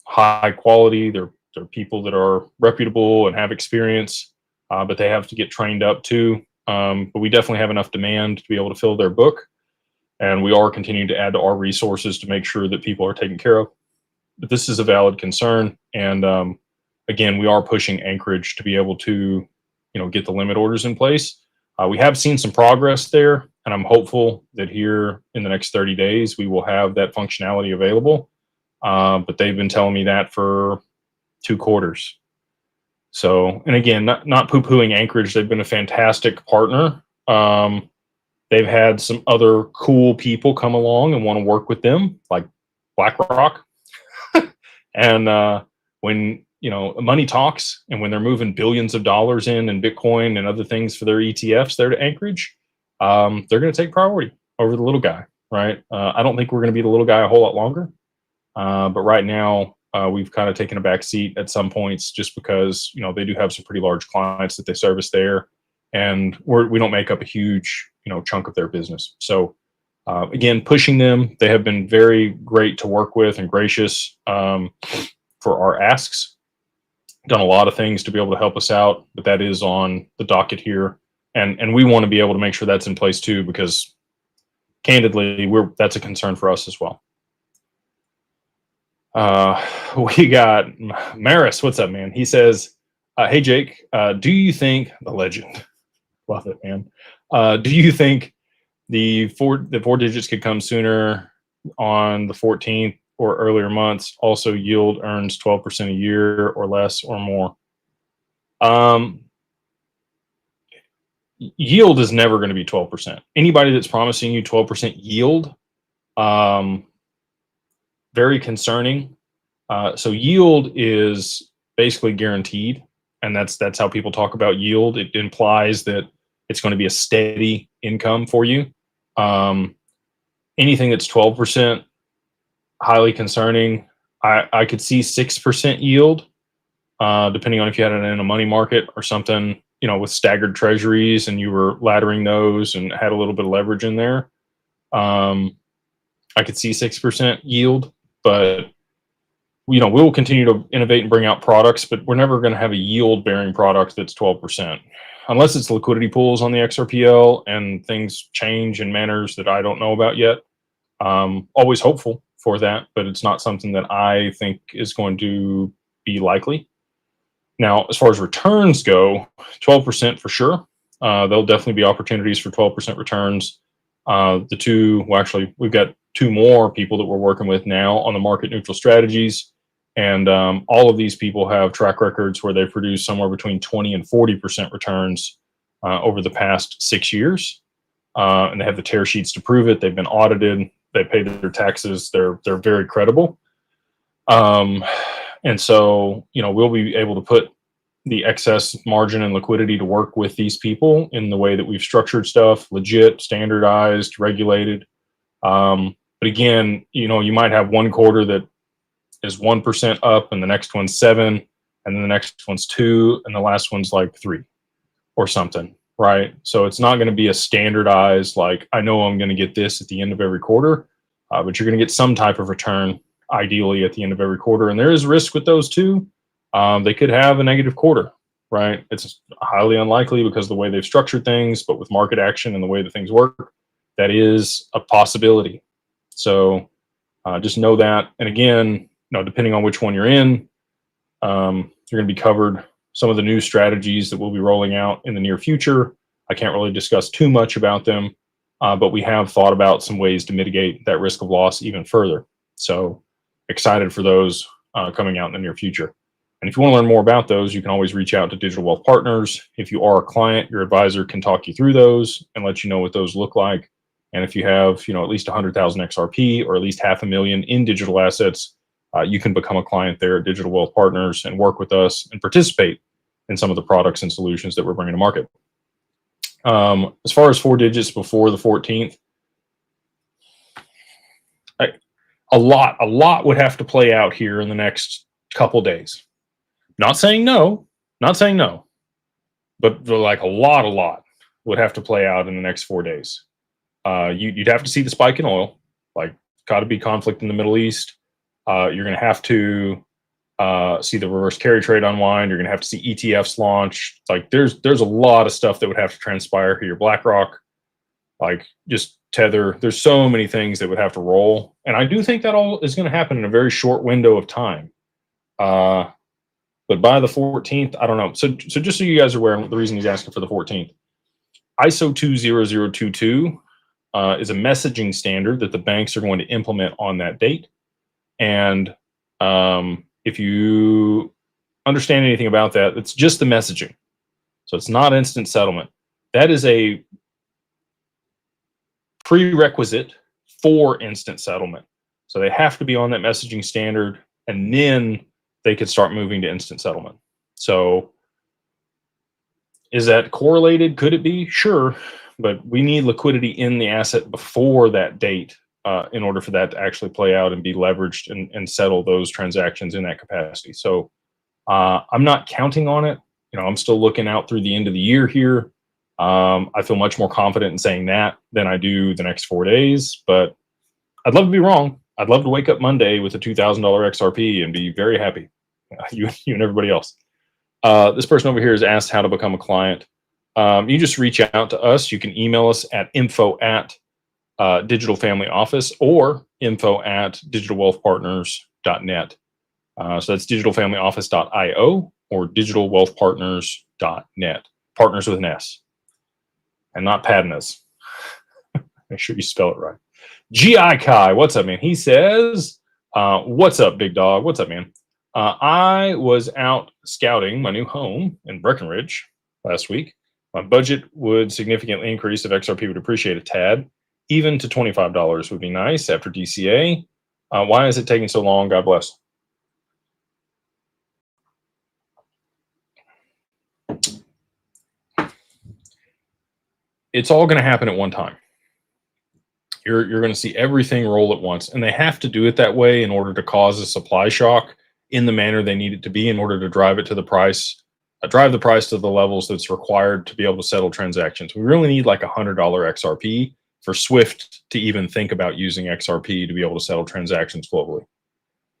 high quality. They're people that are reputable and have experience, but they have to get trained up too. But we definitely have enough demand to be able to fill their book, and we are continuing to add to our resources to make sure that people are taken care of. But this is a valid concern, and again, we are pushing Anchorage to be able to, get the limit orders in place. We have seen some progress there, and I'm hopeful that here in the next 30 days we will have that functionality available. But they've been telling me that for 2 quarters. So, and again, not poo-pooing Anchorage. They've been a fantastic partner. They've had some other cool people come along and want to work with them, like BlackRock. And when, money talks, and when they're moving billions of dollars in Bitcoin and other things for their ETFs there to Anchorage, they're going to take priority over the little guy, right? I don't think we're going to be the little guy a whole lot longer. But right now, we've kind of taken a back seat at some points just because, they do have some pretty large clients that they service there. And we don't make up a huge, chunk of their business. So again, pushing them. They have been very great to work with and gracious for our asks. Done a lot of things to be able to help us out, but that is on the docket here. And we want to be able to make sure that's in place too, because candidly, that's a concern for us as well. We got Maris. What's up, man? He says, hey, Jake, do you think the legend, love it, man. Do you think the four digits could come sooner on the 14th or earlier months? Also, yield earns 12% a year or less or more. Yield is never going to be 12%. Anybody that's promising you 12% yield, very concerning. So yield is basically guaranteed, and that's how people talk about yield. It implies that it's going to be a steady income for you. Anything that's 12%, highly concerning. I could see 6% yield, depending on if you had it in a money market or something with staggered treasuries and you were laddering those and had a little bit of leverage in there, I could see 6% yield, but we'll continue to innovate and bring out products, but we're never going to have a yield bearing product that's 12%, unless it's liquidity pools on the XRPL and things change in manners that I don't know about yet. Always hopeful for that, but it's not something that I think is going to be likely. Now, as far as returns go, 12% for sure. There'll definitely be opportunities for 12% returns. We've got 2 more people that we're working with now on the market neutral strategies. And all of these people have track records where they've produced somewhere between 20 and 40% returns over the past 6 years. And they have the tear sheets to prove it. They've been audited. They pay their taxes. They're very credible. And so, we'll be able to put the excess margin and liquidity to work with these people in the way that we've structured stuff, legit, standardized, regulated. But again, you might have one quarter that is 1% up and the next one's 7, and then the next one's 2, and the last one's like 3 or something, right? So it's not going to be a standardized, like, I know I'm going to get this at the end of every quarter, but you're going to get some type of return ideally at the end of every quarter. And there is risk with those too. They could have a negative quarter, right? It's highly unlikely because of the way they've structured things, but with market action and the way that things work, that is a possibility. So just know that. And again, depending on which one you're in, you're going to be covered. Some of the new strategies that we'll be rolling out in the near future, I can't really discuss too much about them, but we have thought about some ways to mitigate that risk of loss even further. So excited for those coming out in the near future. And if you want to learn more about those, you can always reach out to Digital Wealth Partners. If you are a client, your advisor can talk you through those and let you know what those look like. And if you have, at least 100,000 XRP or at least $500,000 in digital assets, you can become a client there at Digital Wealth Partners and work with us and participate in some of the products and solutions that we're bringing to market. As far as 4 digits before the 14th, a lot would have to play out here in the next couple days. Not saying no, but like a lot would have to play out in the next 4 days. You'd have to see the spike in oil, like got to be conflict in the Middle East. You're going to have to see the reverse carry trade unwind. You're going to have to see ETFs launch. Like there's a lot of stuff that would have to transpire here. BlackRock, like just Tether. There's so many things that would have to roll. And I do think that all is going to happen in a very short window of time. But by the 14th, I don't know. So just so you guys are aware, the reason he's asking for the 14th, ISO 20022 is a messaging standard that the banks are going to implement on that date. And if you understand anything about that, it's just the messaging. So it's not instant settlement. That is a prerequisite for instant settlement. So they have to be on that messaging standard, and then they could start moving to instant settlement. So is that correlated? Could it be? Sure. But we need liquidity in the asset before that date in order for that to actually play out and be leveraged and settle those transactions in that capacity. So I'm not counting on it. I'm still looking out through the end of the year here. I feel much more confident in saying that than I do the next 4 days, but I'd love to be wrong. I'd love to wake up Monday with a $2,000 XRP and be very happy. You and everybody else. This person over here has asked how to become a client. You just reach out to us. You can email us at info@Digital Family Office or info@digitalwealthpartners.net. So that's digitalfamilyoffice.io or digitalwealthpartners.net. Partners with an S and not Padnas. Make sure you spell it right. G.I. Kai, what's up, man? He says, what's up, big dog? What's up, man? I was out scouting my new home in Breckenridge last week. My budget would significantly increase if XRP would appreciate a tad. Even to $25 would be nice after DCA. Why is it taking so long? God bless. It's all going to happen at one time. You're going to see everything roll at once, and they have to do it that way in order to cause a supply shock in the manner they need it to be in order to drive it to the price drive the price to the levels that's required to be able to settle transactions. We really need like $100 XRP for Swift to even think about using XRP to be able to settle transactions globally.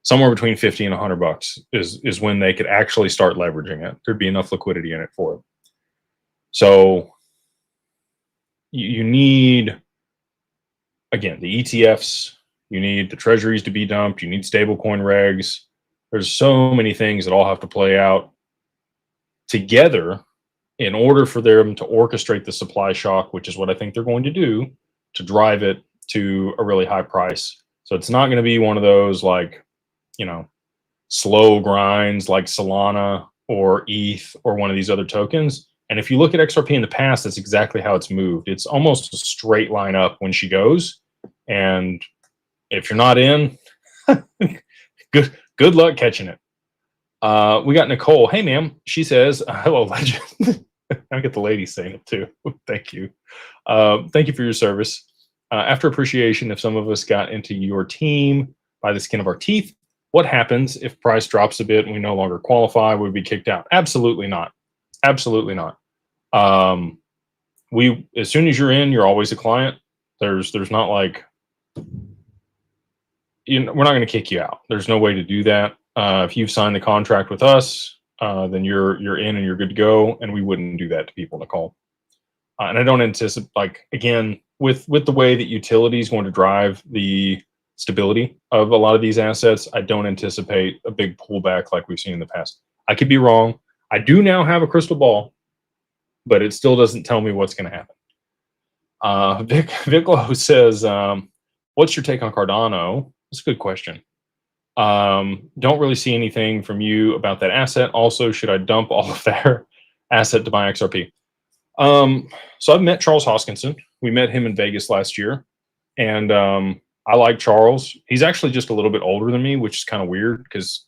Somewhere between 50 and $100 is when they could actually start leveraging it. There'd be enough liquidity in it for it. So you need, again, the ETFs, you need the treasuries to be dumped, you need stablecoin regs. There's so many things that all have to play out together in order for them to orchestrate the supply shock, which is what I think they're going to do to drive it to a really high price. So it's not going to be one of those like, you know, slow grinds like Solana or ETH or one of these other tokens. And if you look at XRP in the past, that's exactly how it's moved. It's almost a straight line up when she goes. And if you're not in, good luck catching it. We got Nicole. Hey, ma'am. She says, hello, legend. I get the lady saying it too. Thank you. Thank you for your service. After appreciation, if some of us got into your team by the skin of our teeth, what happens if price drops a bit and we no longer qualify? Would we be kicked out? Absolutely not. Absolutely not. As soon as you're in, you're always a client. There's not like, we're not going to kick you out. There's no way to do that. If you've signed the contract with us, then you're in and you're good to go. And we wouldn't do that to people, Nicole. And I don't anticipate, like, again, with the way that utility is going to drive the stability of a lot of these assets, I don't anticipate a big pullback like we've seen in the past. I could be wrong. I do now have a crystal ball, but it still doesn't tell me what's going to happen. Viclo says, what's your take on Cardano? That's a good question. Don't really see anything from you about that asset. Also, should I dump all of their asset to buy XRP? So I've met Charles Hoskinson. We met him in Vegas last year. And I like Charles. He's actually just a little bit older than me, which is kind of weird because,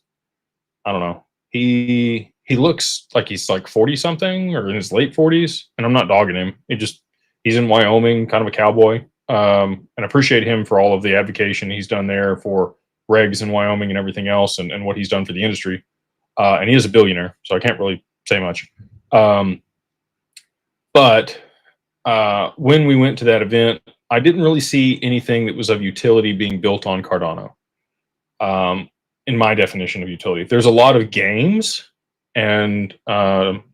I don't know, he looks like he's like 40 something or in his late 40s. And I'm not dogging him. He's in Wyoming, kind of a cowboy. And I appreciate him for all of the advocacy he's done there for regs in Wyoming and everything else and what he's done for the industry. And he is a billionaire, so I can't really say much. But when we went to that event, I didn't really see anything that was of utility being built on Cardano. In my definition of utility, there's a lot of games and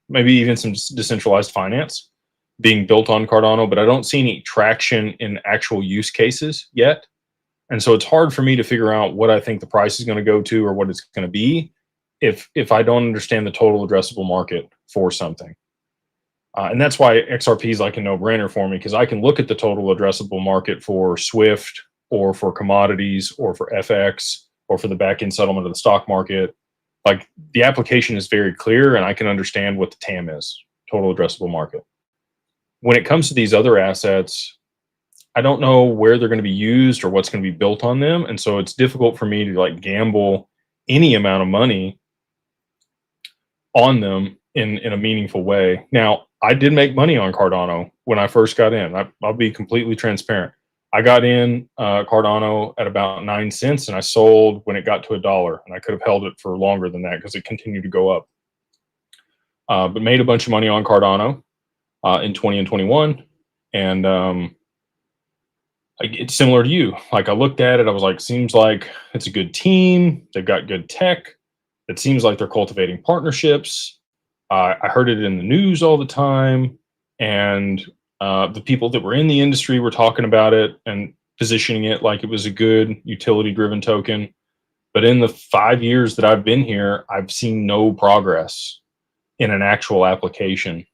maybe even some decentralized finance being built on Cardano, but I don't see any traction in actual use cases yet. And so it's hard for me to figure out what I think the price is going to go to or what it's going to be if I don't understand the total addressable market for something. And that's why XRP is like a no-brainer for me, because I can look at the total addressable market for Swift or for commodities or for FX or for the back-end settlement of the stock market. Like, the application is very clear and I can understand what the TAM is, total addressable market. When it comes to these other assets, I don't know where they're going to be used or what's going to be built on them. And so it's difficult for me to like gamble any amount of money on them in a meaningful way. Now, I did make money on Cardano when I first got in. I'll be completely transparent. I got in Cardano at about 9 cents and I sold when it got to $1, and I could have held it for longer than that because it continued to go up. But made a bunch of money on Cardano in 20 and 21. And it's similar to you. Like, I looked at it, I was like, seems like it's a good team. They've got good tech. It seems like they're cultivating partnerships. I heard it in the news all the time. And the people that were in the industry were talking about it and positioning it like it was a good utility-driven token. But in the 5 years that I've been here, I've seen no progress in an actual application.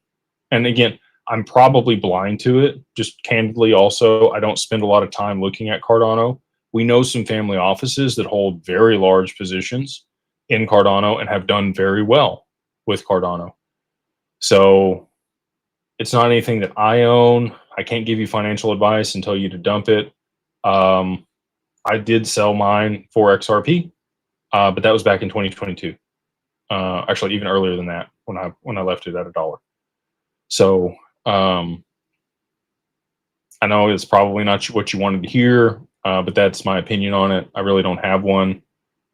And again, I'm probably blind to it. Just candidly, also, I don't spend a lot of time looking at Cardano. We know some family offices that hold very large positions in Cardano and have done very well with Cardano. So it's not anything that I own. I can't give you financial advice and tell you to dump it. I did sell mine for XRP, but that was back in 2022. Actually, even earlier than that, when I left it at $1. So I know it's probably not what you wanted to hear, but that's my opinion on it. I really don't have one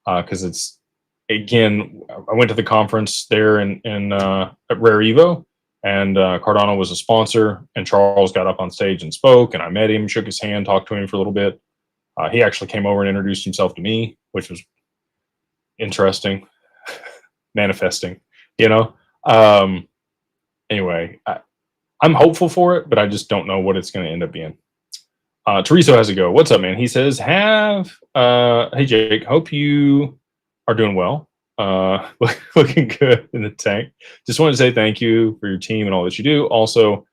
because again, I went to the conference there at Rare Evo, and Cardano was a sponsor, and Charles got up on stage and spoke, and I met him, shook his hand, talked to him for a little bit. He actually came over and introduced himself to me, which was interesting, manifesting, you know. Anyway, I'm hopeful for it, but I just don't know what it's going to end up being. Teresa has a go. What's up, man? He says, hey, Jake, hope you are doing well. Looking good in the tank. Just wanted to say thank you for your team and all that you do. Also,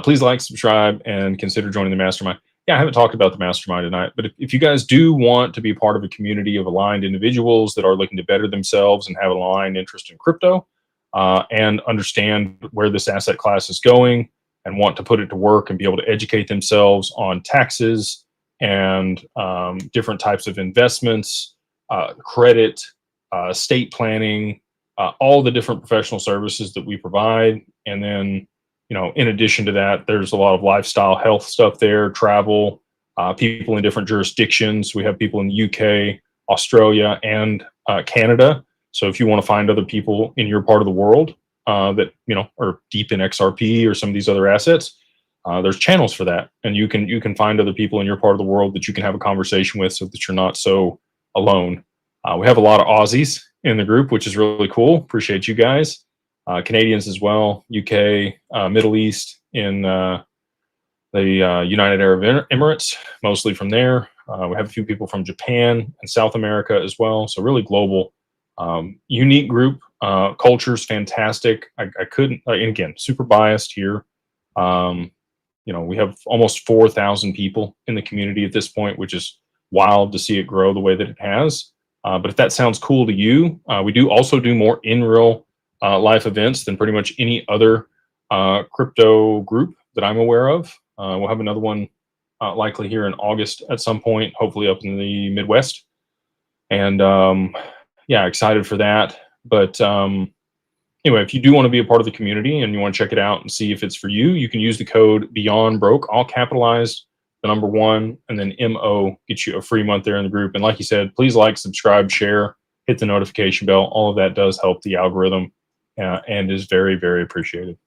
please like, subscribe, and consider joining the Mastermind. Yeah, I haven't talked about the Mastermind tonight, but if you guys do want to be part of a community of aligned individuals that are looking to better themselves and have an aligned interest in crypto, and understand where this asset class is going and want to put it to work and be able to educate themselves on taxes and different types of investments, credit, estate planning, all the different professional services that we provide. And then, you know, in addition to that, there's a lot of lifestyle health stuff there, travel, people in different jurisdictions. We have people in the UK, Australia, and Canada. So if you want to find other people in your part of the world that, you know, are deep in XRP or some of these other assets, there's channels for that. And you can find other people in your part of the world that you can have a conversation with so that you're not so alone. We have a lot of Aussies in the group, which is really cool. Appreciate you guys. Canadians as well, UK, Middle East, in the United Arab Emirates, mostly from there. We have a few people from Japan and South America as well. So really global, unique group. Culture's fantastic. I couldn't, and again, super biased here. You know, we have almost 4,000 people in the community at this point, which is wild to see it grow the way that it has. But if that sounds cool to you, we do also do more in real life events than pretty much any other crypto group that I'm aware of. We'll have another one likely here in August at some point, hopefully up in the Midwest. And yeah, excited for that. But anyway, if you do want to be a part of the community and you want to check it out and see if it's for you, you can use the code BeyondBroke, all capitalized, the number 1, and then MO, gets you a free month there in the group. And like you said, please like, subscribe, share, hit the notification bell. All of that does help the algorithm and is very, very appreciated.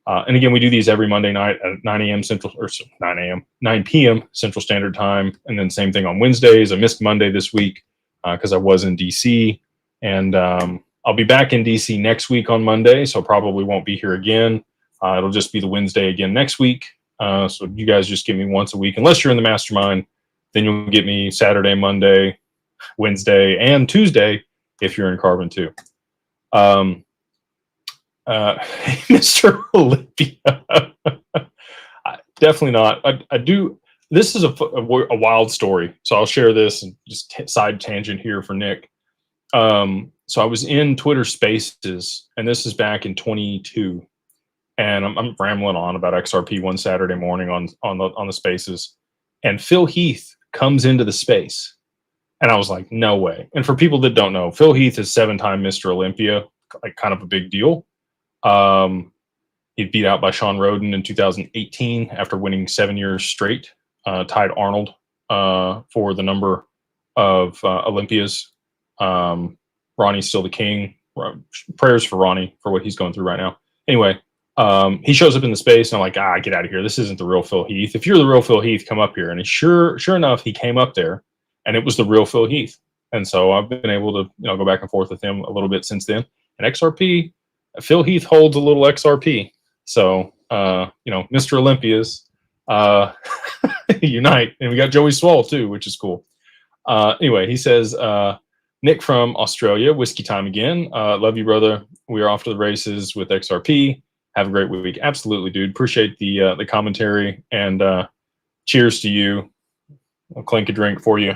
And again, we do these every Monday night at 9 a.m. Central, or 9 p.m. Central Standard Time. And then same thing on Wednesdays. I missed Monday this week because I was in DC. And I'll be back in DC next week on Monday, so probably won't be here again. It'll just be the Wednesday again next week. So you guys just get me once a week. Unless you're in the Mastermind, then you'll get me Saturday, Monday, Wednesday, and Tuesday if you're in Carbon too. Mr. Olympia. Definitely not. I do. This is a wild story. So I'll share this and just side tangent here for Nick. So I was in Twitter Spaces, and this is back in 22. And I'm rambling on about XRP one Saturday morning on the Spaces, and Phil Heath comes into the space, and I was like, no way. And for people that don't know, Phil Heath is 7-time Mr. Olympia, like kind of a big deal. He beat out by Sean Roden in 2018 after winning 7 years straight, tied Arnold for the number of Olympias. Ronnie's still the king. Prayers for Ronnie for what he's going through right now. Anyway, he shows up in the space, and I'm like, get out of here. This isn't the real Phil Heath. If you're the real Phil Heath, come up here. And sure enough, he came up there, and it was the real Phil Heath. And so I've been able to, go back and forth with him a little bit since then. And XRP, Phil Heath holds a little XRP. So, Mr. Olympias unite. And we got Joey Swall too, which is cool. Anyway, he says, Nick from Australia, whiskey time again. Love you, brother. We are off to the races with XRP. Have a great week. Absolutely, dude. Appreciate the commentary, and cheers to you. I'll clink a drink for you.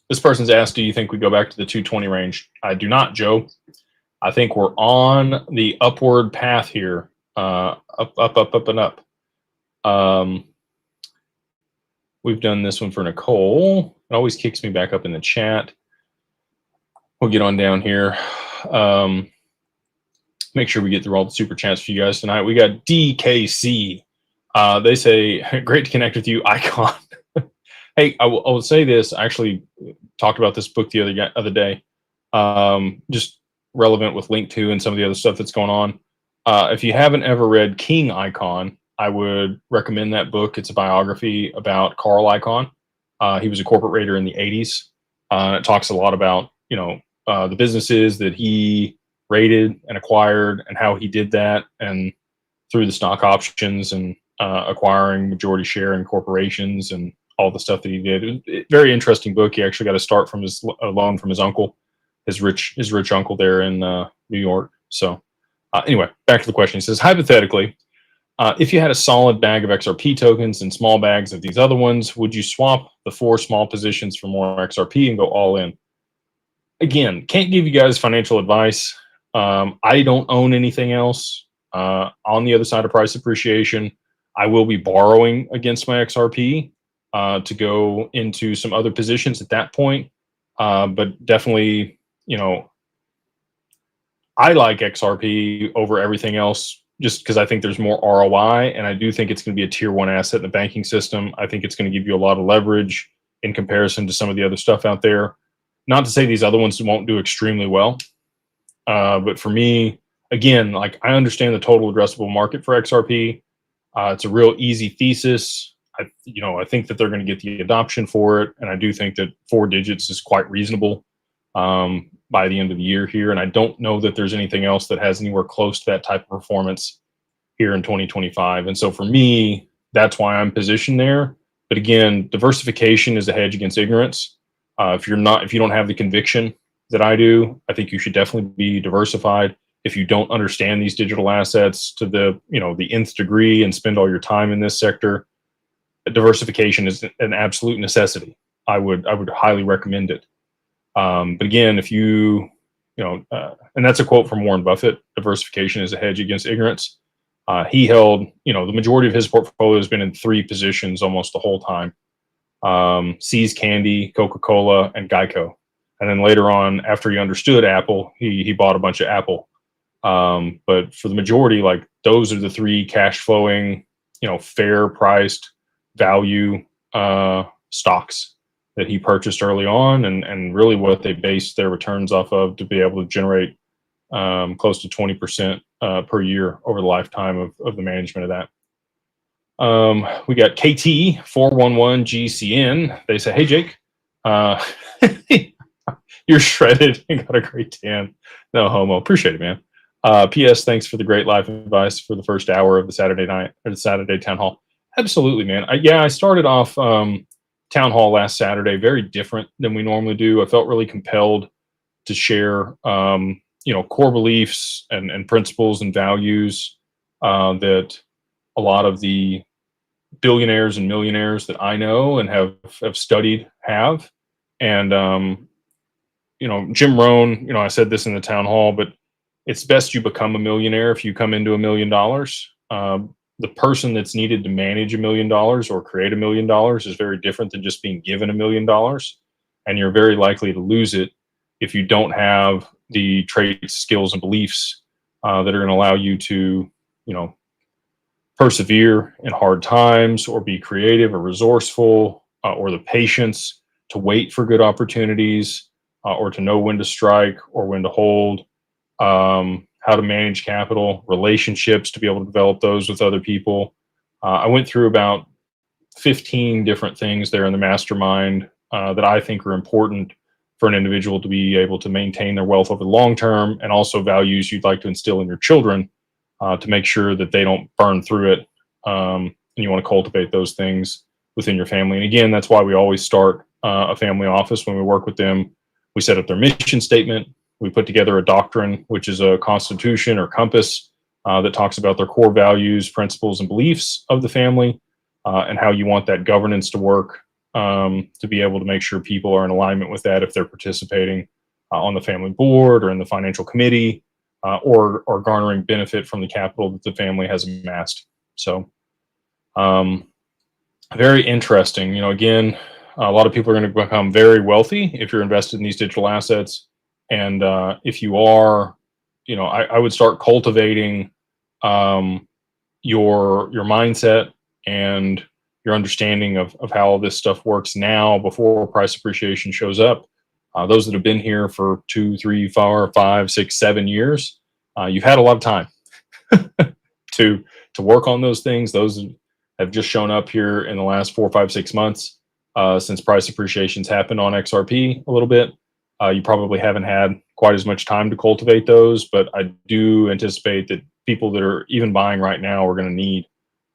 This person's asked, do you think we go back to the 220 range? I do not, Joe. I think we're on the upward path here. Up, and up. We've done this one for Nicole. It always kicks me back up in the chat. We'll get on down here. Make sure we get through all the super chats for you guys tonight. We got DKC. They say, great to connect with you, Icon. Hey, I will say this. I actually talked about this book the other day, just relevant with Link 2 and some of the other stuff that's going on. If you haven't ever read King Icon, I would recommend that book. It's a biography about Carl Icahn. He was a corporate raider in the 80s. It talks a lot about, the businesses that he raided and acquired and how he did that, and through the stock options and acquiring majority share in corporations and all the stuff that he did. Very interesting book. He actually got to start from a loan from his uncle, his rich uncle there in New York. So anyway, back to the question. He says, hypothetically, if you had a solid bag of XRP tokens and small bags of these other ones, would you swap the 4 small positions for more XRP and go all in? Again, can't give you guys financial advice. I don't own anything else. On the other side of price appreciation, I will be borrowing against my XRP to go into some other positions at that point. But definitely, I like XRP over everything else just because I think there's more ROI, and I do think it's going to be a tier 1 asset in the banking system. I think it's going to give you a lot of leverage in comparison to some of the other stuff out there. Not to say these other ones won't do extremely well, but for me, again, like, I understand the total addressable market for XRP. It's a real easy thesis. I think that they're going to get the adoption for it, and I do think that 4 digits is quite reasonable by the end of the year here. And I don't know that there's anything else that has anywhere close to that type of performance here in 2025. And so for me, that's why I'm positioned there. But again, diversification is a hedge against ignorance. If you don't have the conviction that I do, I think you should definitely be diversified. If you don't understand these digital assets to the nth degree and spend all your time in this sector, diversification is an absolute necessity. I would highly recommend it. But again, if and that's a quote from Warren Buffett: diversification is a hedge against ignorance. He held, the majority of his portfolio has been in 3 positions almost the whole time. See's Candy, Coca-Cola, and Geico. And then later on, after he understood Apple, he bought a bunch of Apple. But for the majority, like, those are the 3 cash flowing, fair priced value stocks that he purchased early on, and really what they based their returns off of to be able to generate close to 20% per year over the lifetime of the management of that. We got KT411GCN. They say, hey, Jake, you're shredded and got a great tan. No homo. Appreciate it, man. P.S. Thanks for the great life advice for the first hour of the Saturday night or the Saturday town hall. Absolutely, man. I started off town hall last Saturday very different than we normally do. I felt really compelled to share, core beliefs and principles and values that a lot of the billionaires and millionaires that I know and have studied have. And, Jim Rohn, I said this in the town hall, but it's best you become a millionaire if you come into $1 million. The person that's needed to manage $1 million or create $1 million is very different than just being given $1 million. And you're very likely to lose it if you don't have the traits, skills, and beliefs that are going to allow you to, persevere in hard times, or be creative or resourceful, or the patience to wait for good opportunities, or to know when to strike or when to hold, how to manage capital, relationships, to be able to develop those with other people. I went through about 15 different things there in the mastermind that I think are important for an individual to be able to maintain their wealth over the long term, and also values you'd like to instill in your children to make sure that they don't burn through it. And you want to cultivate those things within your family. And again, that's why we always start a family office when we work with them. We set up their mission statement. We put together a doctrine, which is a constitution or compass that talks about their core values, principles, and beliefs of the family, and how you want that governance to work, to be able to make sure people are in alignment with that if they're participating on the family board or in the financial committee, or garnering benefit from the capital that the family has amassed. So very interesting. Again, a lot of people are going to become very wealthy if you're invested in these digital assets. And if you are, I would start cultivating your mindset and your understanding of how all this stuff works now before price appreciation shows up. Those that have been here for 2, 3, 4, 5, 6, 7 years, you've had a lot of time to work on those things. Those have just shown up here in the last 4, 5, 6 months since price appreciation's happened on XRP a little bit. You probably haven't had quite as much time to cultivate those, but I do anticipate that people that are even buying right now are going to need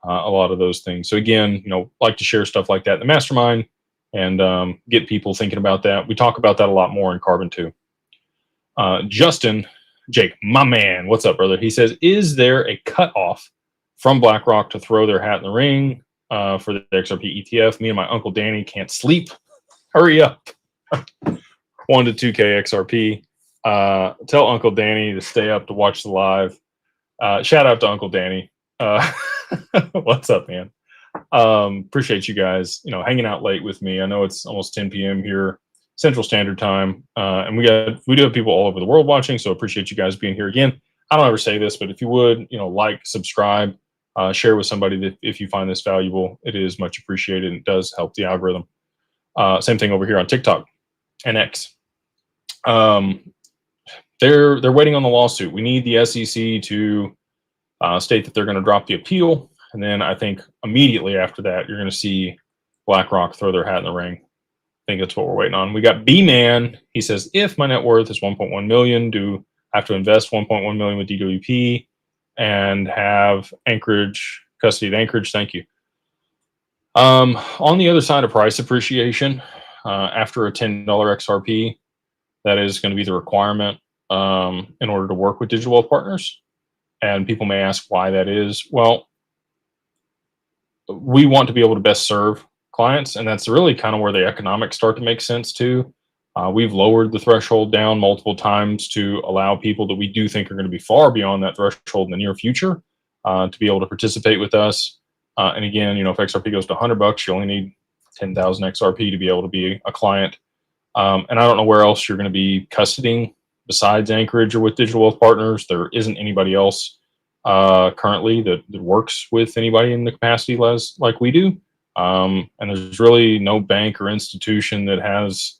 a lot of those things. So again, like to share stuff like that in the mastermind and get people thinking about that. We talk about that a lot more in Carbon 2. Justin, Jake, my man, what's up, brother? He says, is there a cutoff from BlackRock to throw their hat in the ring for the XRP ETF? Me and my Uncle Danny can't sleep. Hurry up. 1 to 2K XRP. Tell Uncle Danny to stay up to watch the live. Shout out to Uncle Danny. What's up, man? Appreciate you guys, hanging out late with me. I know it's almost 10 p.m. here, Central Standard Time, and we do have people all over the world watching. So appreciate you guys being here again. I don't ever say this, but if you would, like, subscribe, share with somebody that if you find this valuable, it is much appreciated. And it does help the algorithm. Same thing over here on TikTok and X. They're waiting on the lawsuit. We need the SEC to state that they're going to drop the appeal, and then I think immediately after that, you're going to see BlackRock throw their hat in the ring. I think that's what we're waiting on. We got B-Man. He says, if my net worth is 1.1 million, do I have to invest 1.1 million with DWP and have Anchorage, custody at Anchorage? Thank you. On the other side of price appreciation, after a $10 XRP, that is going to be the requirement in order to work with digital wealth partners. And people may ask why that is. Well, we want to be able to best serve clients, and that's really kind of where the economics start to make sense too. We've lowered the threshold down multiple times to allow people that we do think are going to be far beyond that threshold in the near future to be able to participate with us. And again, if XRP goes to $100, you only need 10,000 XRP to be able to be a client. And I don't know where else you're going to be custodying besides Anchorage or with digital wealth partners. There isn't anybody else currently that works with anybody in the capacity like we do. And there's really no bank or institution that has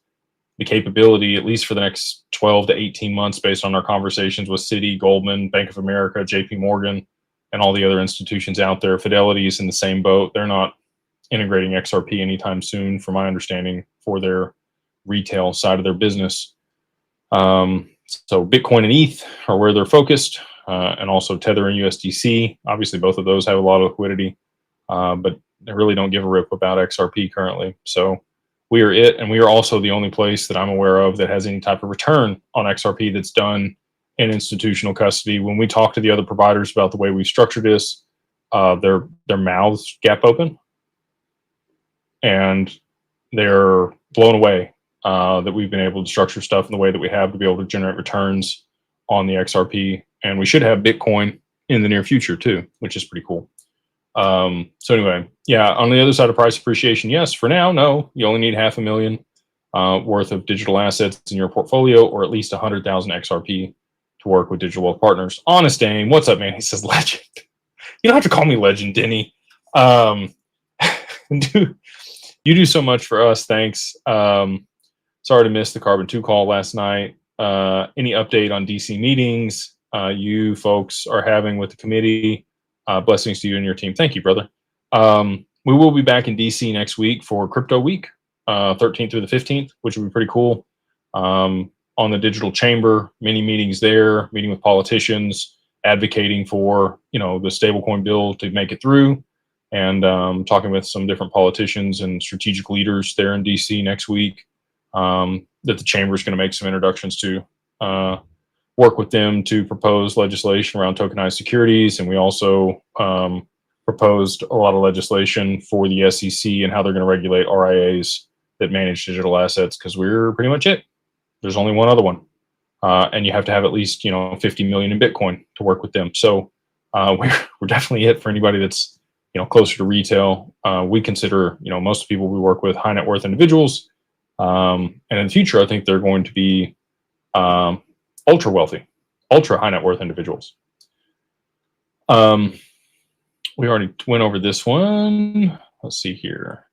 the capability, at least for the next 12 to 18 months, based on our conversations with Citi, Goldman, Bank of America, JP Morgan, and all the other institutions out there. Fidelity is in the same boat. They're not integrating XRP anytime soon, from my understanding, for their retail side of their business. So Bitcoin and ETH are where they're focused, and also Tether and USDC. Obviously, both of those have a lot of liquidity, but they really don't give a rip about XRP currently. So we are it, and we are also the only place that I'm aware of that has any type of return on XRP that's done in institutional custody. When we talk to the other providers about the way we structured this, their mouths gap open, and they're blown away that we've been able to structure stuff in the way that we have to be able to generate returns on the XRP. And we should have Bitcoin in the near future too, which is pretty cool. So anyway, yeah, on the other side of price appreciation, yes, for now, no, you only need $500,000 worth of digital assets in your portfolio, or at least 100,000 XRP to work with digital wealth partners. Honest Aim, what's up, man? He says, legend. You don't have to call me legend, Denny. You do so much for us. Thanks. Sorry to miss the Carbon 2 call last night. Any update on DC meetings you folks are having with the committee? Blessings to you and your team. Thank you, brother. We will be back in DC next week for Crypto Week, 13th through the 15th, which will be pretty cool. On the digital chamber, many meetings there, meeting with politicians, advocating for, the stablecoin bill to make it through, and talking with some different politicians and strategic leaders there in DC next week, that the chamber is going to make some introductions to, work with them to propose legislation around tokenized securities. And we also proposed a lot of legislation for the SEC and how they're going to regulate RIAs that manage digital assets, because we're pretty much it. There's only one other one. And you have to have at least, 50 million in Bitcoin to work with them. So we're definitely it for anybody that's, closer to retail. We consider, most people we work with high net worth individuals. And in the future, I think they're going to be ultra wealthy, ultra high net worth individuals. We already went over this one. let's see here.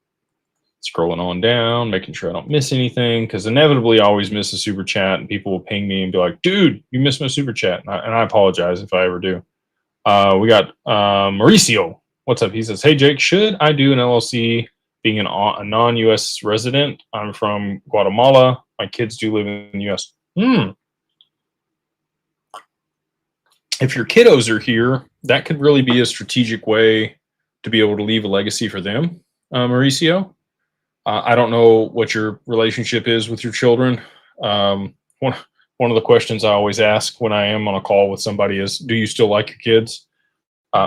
Scrolling on down, making sure I don't miss anything, because inevitably I always miss a super chat, and people will ping me and be like, "Dude, you missed my super chat," and I apologize if I ever do. We got Mauricio. What's up? He says, "Hey Jake, should I do an LLC being a non-U.S. resident? I'm from Guatemala. My kids do live in the U.S." If your kiddos are here, that could really be a strategic way to be able to leave a legacy for them, Mauricio. I don't know what your relationship is with your children. One of the questions I always ask when I am on a call with somebody is, "Do you still like your kids?"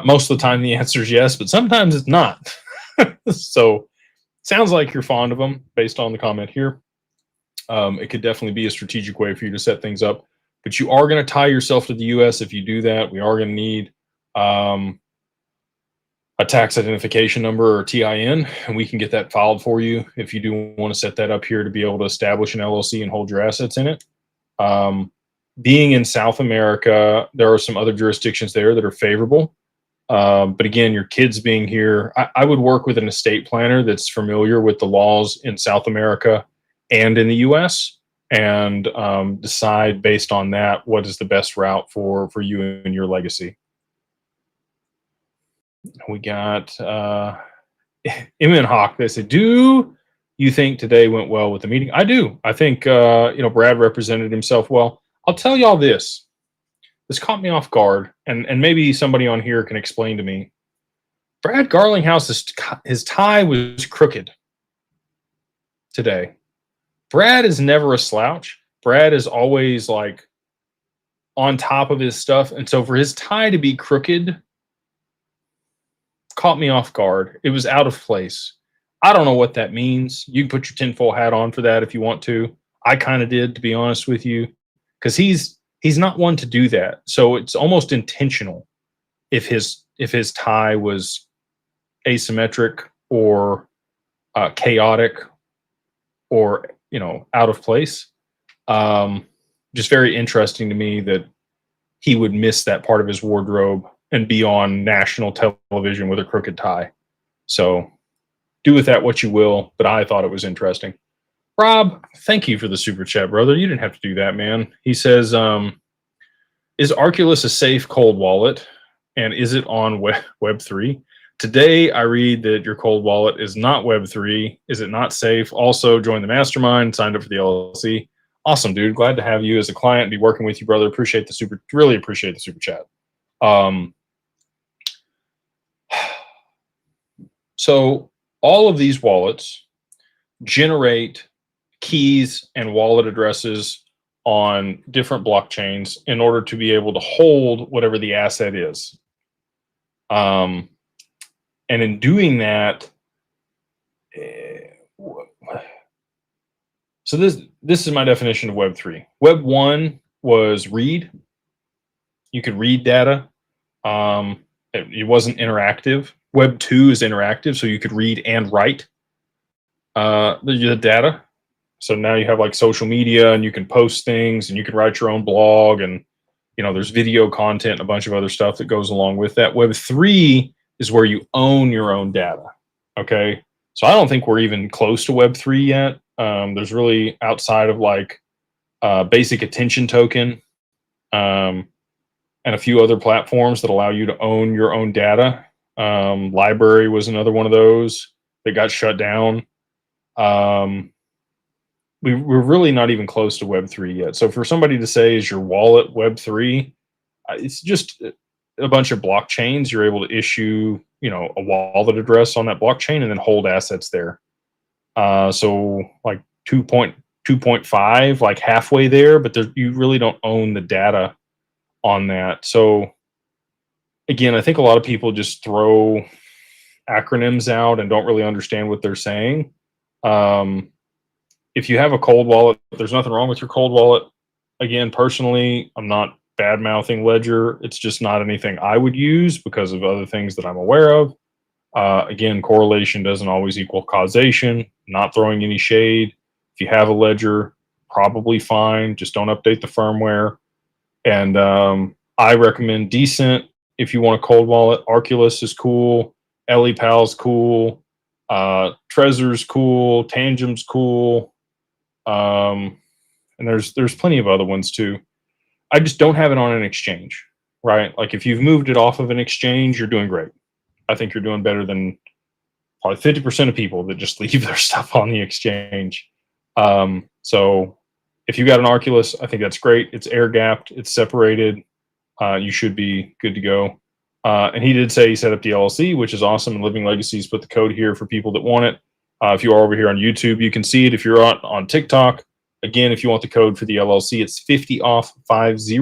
Most of the time, the answer is yes, but sometimes it's not. So, sounds like you're fond of them based on the comment here. It could definitely be a strategic way for you to set things up. But you are going to tie yourself to the U.S. if you do that. We are going to need a tax identification number or TIN, and we can get that filed for you if you do want to set that up here to be able to establish an LLC and hold your assets in it. Being in South America, there are some other jurisdictions there that are favorable. But again, your kids being here, I would work with an estate planner that's familiar with the laws in South America and in the U.S. and decide based on that what is the best route for you and your legacy. We got Emin Hawk. They said, "Do you think today went well with the meeting?" I do. I think Brad represented himself well. I'll tell y'all this. This caught me off guard, and maybe somebody on here can explain to me. Brad Garlinghouse, his tie was crooked today. Brad is never a slouch. Brad is always like on top of his stuff, and so for his tie to be crooked caught me off guard. It was out of place. I don't know what that means. You can put your tinfoil hat on for that if you want to. I kind of did, to be honest with you, because he's not one to do that. So it's almost intentional if his tie was asymmetric or chaotic or out of place. Just very interesting to me that he would miss that part of his wardrobe and be on national television with a crooked tie. So do with that what you will, but I thought it was interesting. Rob, thank you for the super chat, brother. You didn't have to do that, man. He says, is Arculus a safe cold wallet, and is it on Web3? Today, I read that your cold wallet is not Web3. Is it not safe? Also, join the Mastermind, signed up for the LLC. Awesome, dude. Glad to have you as a client, be working with you, brother. Really appreciate the super chat. So all of these wallets generate keys and wallet addresses on different blockchains in order to be able to hold whatever the asset is. And in doing that, so this is my definition of Web3. Web 1 was read. You could read data. It wasn't interactive. Web 2 is interactive, so you could read and write the data. So now you have like social media, and you can post things, and you can write your own blog, and there's video content and a bunch of other stuff that goes along with that. Web 3 is where you own your own data. Okay, so I don't think we're even close to Web 3 yet. There's really, outside of like basic attention token and a few other platforms that allow you to own your own data. Library was another one of those that got shut down. We're really not even close to Web 3 yet. So for somebody to say, is your wallet Web 3? It's just a bunch of blockchains. You're able to issue, a wallet address on that blockchain and then hold assets there. So like 2.5, like halfway there, but you really don't own the data on that. So again, I think a lot of people just throw acronyms out and don't really understand what they're saying. If you have a cold wallet, there's nothing wrong with your cold wallet. Again, personally, I'm not bad-mouthing Ledger. It's just not anything I would use because of other things that I'm aware of. Again, correlation doesn't always equal causation. Not throwing any shade. If you have a Ledger, probably fine. Just don't update the firmware. And I recommend Decent if you want a cold wallet. Arculus is cool. LEPAL is cool. Trezor's cool, Tangent's cool, and there's plenty of other ones too. I just don't have it on an exchange, right? Like if you've moved it off of an exchange, you're doing great. I think you're doing better than probably 50% of people that just leave their stuff on the exchange. So if you got an Arculus, I think that's great. It's air gapped, it's separated. You should be good to go. And he did say he set up the LLC, which is awesome. And Living Legacies put the code here for people that want it. If you are over here on YouTube, you can see it. If you're on TikTok, again, if you want the code for the LLC, it's 50 off 50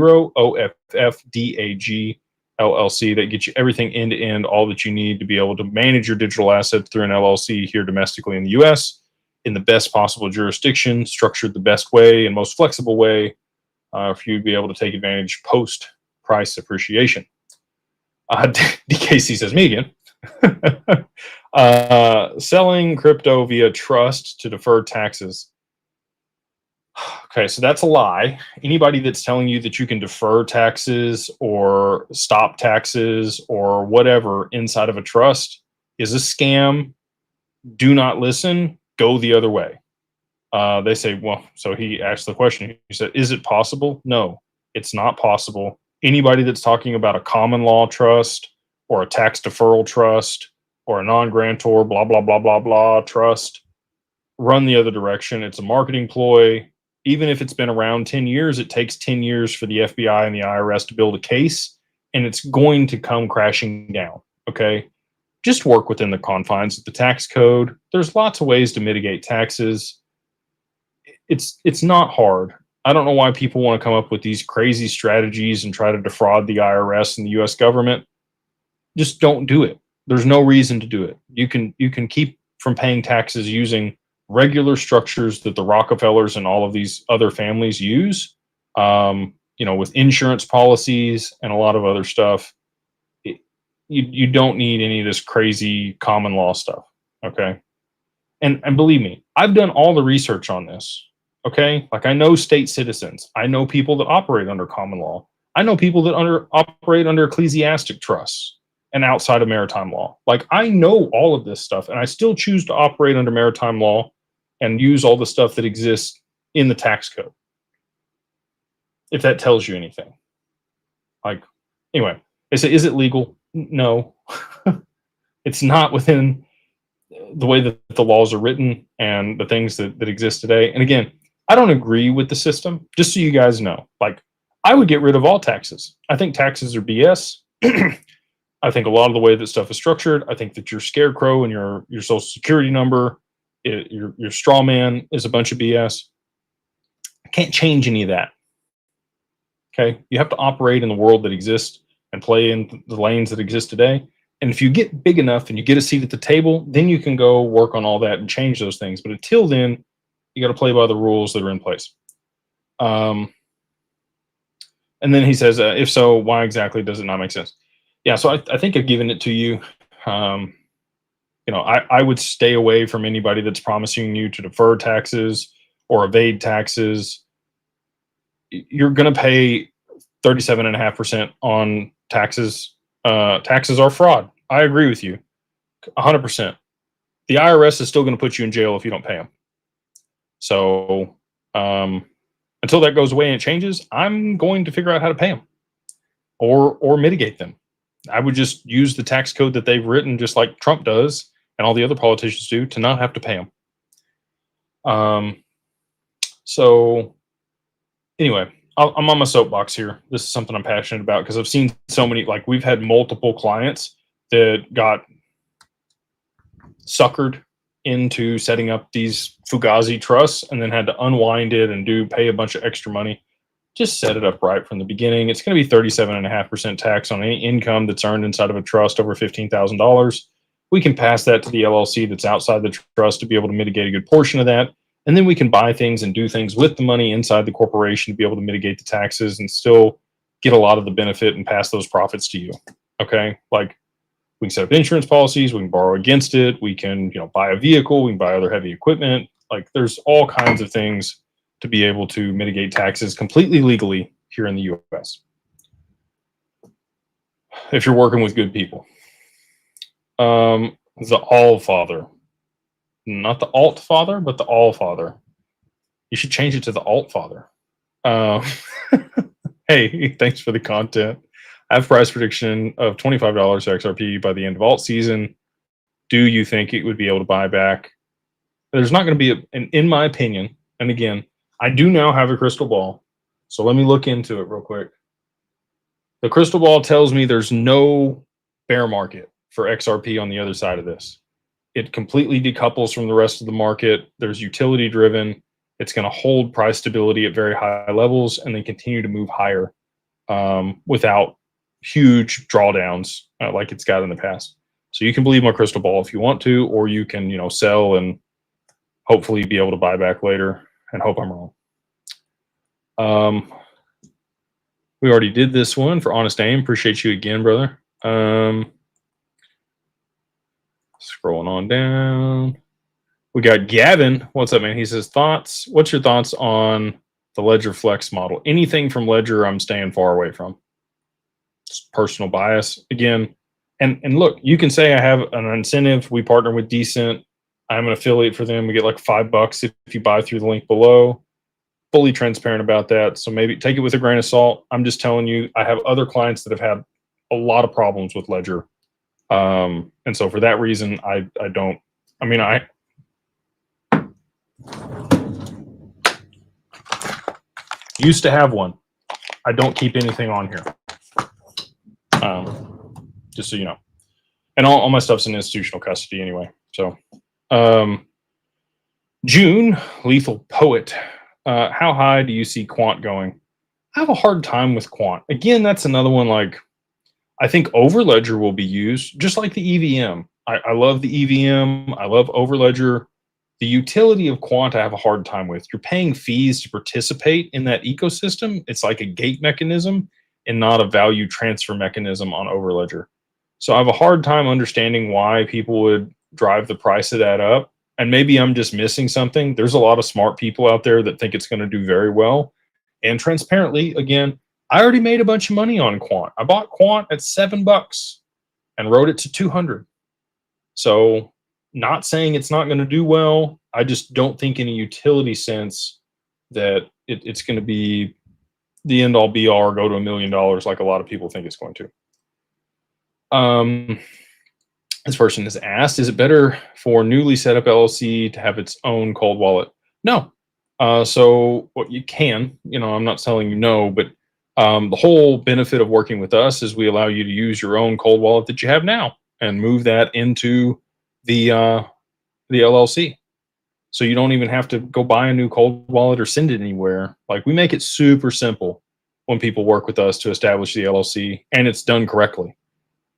OFFDAG LLC. That gets you everything end to end, all that you need to be able to manage your digital assets through an LLC here domestically in the US in the best possible jurisdiction, structured the best way and most flexible way for you to be able to take advantage post price appreciation. DKC says, me again. Selling crypto via trust to defer taxes. Okay, so that's a lie. Anybody that's telling you that you can defer taxes or stop taxes or whatever inside of a trust is a scam. Do not listen. Go the other way. They say, well, so he asked the question. He said, is it possible? No, it's not possible. Anybody that's talking about a common law trust or a tax deferral trust or a non-grantor, blah, blah, blah, blah, blah trust, run the other direction. It's a marketing ploy. Even if it's been around 10 years, it takes 10 years for the FBI and the IRS to build a case, and it's going to come crashing down, okay? Just work within the confines of the tax code. There's lots of ways to mitigate taxes. It's not hard. I don't know why people want to come up with these crazy strategies and try to defraud the IRS and the US government. Just don't do it. There's no reason to do it. You can keep from paying taxes using regular structures that the Rockefellers and all of these other families use, with insurance policies and a lot of other stuff. You don't need any of this crazy common law stuff, okay? And believe me, I've done all the research on this, okay? Like I know state citizens. I know people that operate under common law. I know people that operate under ecclesiastic trusts and outside of maritime law. Like I know all of this stuff, and I still choose to operate under maritime law and use all the stuff that exists in the tax code. If that tells you anything. Like, anyway, they say, is it legal? No. It's not within the way that the laws are written and the things that exist today. And again, I don't agree with the system, just so you guys know. Like, I would get rid of all taxes. I think taxes are BS. I think a lot of the way that stuff is structured, I think that your scarecrow and your social security number, your straw man is a bunch of BS. I can't change any of that. Okay, you have to operate in the world that exists and play in the lanes that exist today. And if you get big enough and you get a seat at the table, then you can go work on all that and change those things. But until then, you got to play by the rules that are in place. And then he says, if so, why exactly does it not make sense? Yeah, so I think I've given it to you. I would stay away from anybody that's promising you to defer taxes or evade taxes. You're going to pay 37.5% on taxes. Taxes are fraud. I agree with you 100%. The IRS is still going to put you in jail if you don't pay them. So until that goes away and it changes, I'm going to figure out how to pay them or mitigate them. I would just use the tax code that they've written, just like Trump does and all the other politicians do, to not have to pay them. So anyway, I'm on my soapbox here. This is something I'm passionate about because I've seen so many, like we've had multiple clients that got suckered into setting up these Fugazi trusts and then had to unwind it and pay a bunch of extra money. Just set it up right from the beginning. It's going to be 37.5% tax on any income that's earned inside of a trust over $15,000. We can pass that to the LLC that's outside the trust to be able to mitigate a good portion of that. And then we can buy things and do things with the money inside the corporation to be able to mitigate the taxes and still get a lot of the benefit and pass those profits to you. Okay. Like we can set up insurance policies. We can borrow against it. We can, buy a vehicle. We can buy other heavy equipment. Like there's all kinds of things to be able to mitigate taxes completely legally here in the US. If you're working with good people. The All Father. not the alt father, but the all father. You should change it to the alt father. Hey, thanks for the content. I have price prediction of $25 XRP by the end of alt season. Do you think it would be able to buy back? There's not going to be, in my opinion, and again, I do now have a crystal ball, so let me look into it real quick. The crystal ball tells me there's no bear market for XRP on the other side of this. It completely decouples from the rest of the market. There's utility driven. It's going to hold price stability at very high levels and then continue to move higher without huge drawdowns like it's got in the past. So you can believe my crystal ball if you want to, or you can, sell and hopefully be able to buy back later and hope I'm wrong. We already did this one for Honest Aim. Appreciate you again, brother. Scrolling on down. We got Gavin. What's up, man? He says, thoughts. What's your thoughts on the Ledger Flex model? Anything from Ledger, I'm staying far away from. Just personal bias. Again, and look, you can say I have an incentive. We partner with Decent. I'm an affiliate for them. We get like $5 if you buy through the link below. Fully transparent about that. So maybe take it with a grain of salt. I'm just telling you, I have other clients that have had a lot of problems with Ledger. And so for that reason, I don't, I used to have one. I don't keep anything on here. Just so you know. And all my stuff's in institutional custody anyway. So, June, Lethal Poet. How high do you see quant going? I have a hard time with quant. Again, that's another one. Like, I think Overledger will be used just like the EVM. I love the EVM. I love Overledger. The utility of quant, I have a hard time with. You're paying fees to participate in that ecosystem. It's like a gate mechanism and not a value transfer mechanism on Overledger. So I have a hard time understanding why people would drive the price of that up. And maybe I'm just missing something. There's a lot of smart people out there that think it's going to do very well. And transparently, again, I already made a bunch of money on quant. I bought quant at $7 and rode it to 200. So not saying it's not going to do well. I just don't think in a utility sense that it's going to be the end all be all or go to $1 million like a lot of people think it's going to. This person has asked, is it better for newly set up LLC to have its own cold wallet? No. So what you can, I'm not telling you no, but the whole benefit of working with us is we allow you to use your own cold wallet that you have now and move that into the LLC. So you don't even have to go buy a new cold wallet or send it anywhere. Like, we make it super simple when people work with us to establish the LLC, and it's done correctly.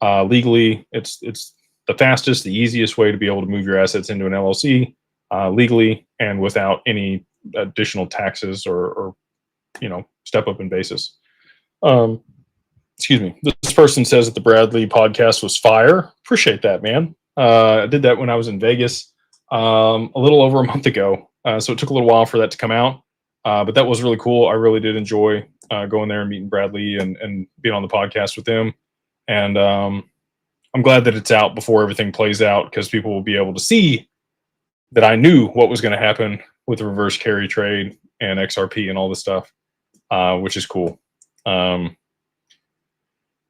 Legally, it's the fastest, the easiest way to be able to move your assets into an LLC legally and without any additional taxes or step up in basis. Excuse me. This person says that the Bradley podcast was fire. Appreciate that, man. I did that when I was in Vegas a little over a month ago. So it took a little while for that to come out. But that was really cool. I really did enjoy going there and meeting Bradley and being on the podcast with them. And I'm glad that it's out before everything plays out, because people will be able to see that I knew what was going to happen with the reverse carry trade and XRP and all this stuff, which is cool.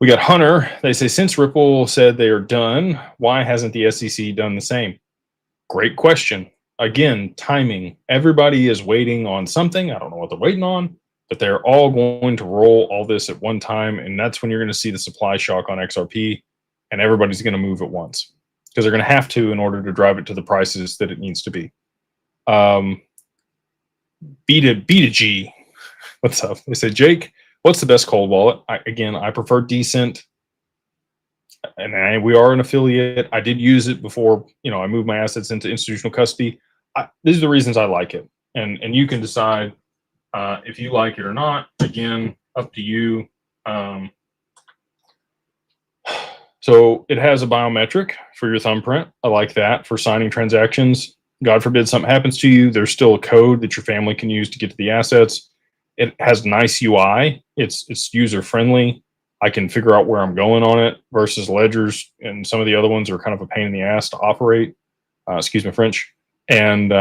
We got Hunter. They say, since Ripple said they are done, why hasn't the SEC done the same? Great question. Again, timing. Everybody is waiting on something. I don't know what they're waiting on, but they're all going to roll all this at one time. And that's when you're going to see the supply shock on XRP, and everybody's going to move at once because they're going to have to in order to drive it to the prices that it needs to be. B2G. What's up? They say, Jake, what's the best cold wallet? I prefer Decent, and we are an affiliate. I did use it before, I moved my assets into institutional custody. These are the reasons I like it, and you can decide if you like it or not. Again, up to you. So it has a biometric for your thumbprint. I like that for signing transactions. God forbid something happens to you, there's still a code that your family can use to get to the assets. It has nice UI. It's user friendly. I can figure out where I'm going on it versus ledgers, and some of the other ones are kind of a pain in the ass to operate. Excuse my French. And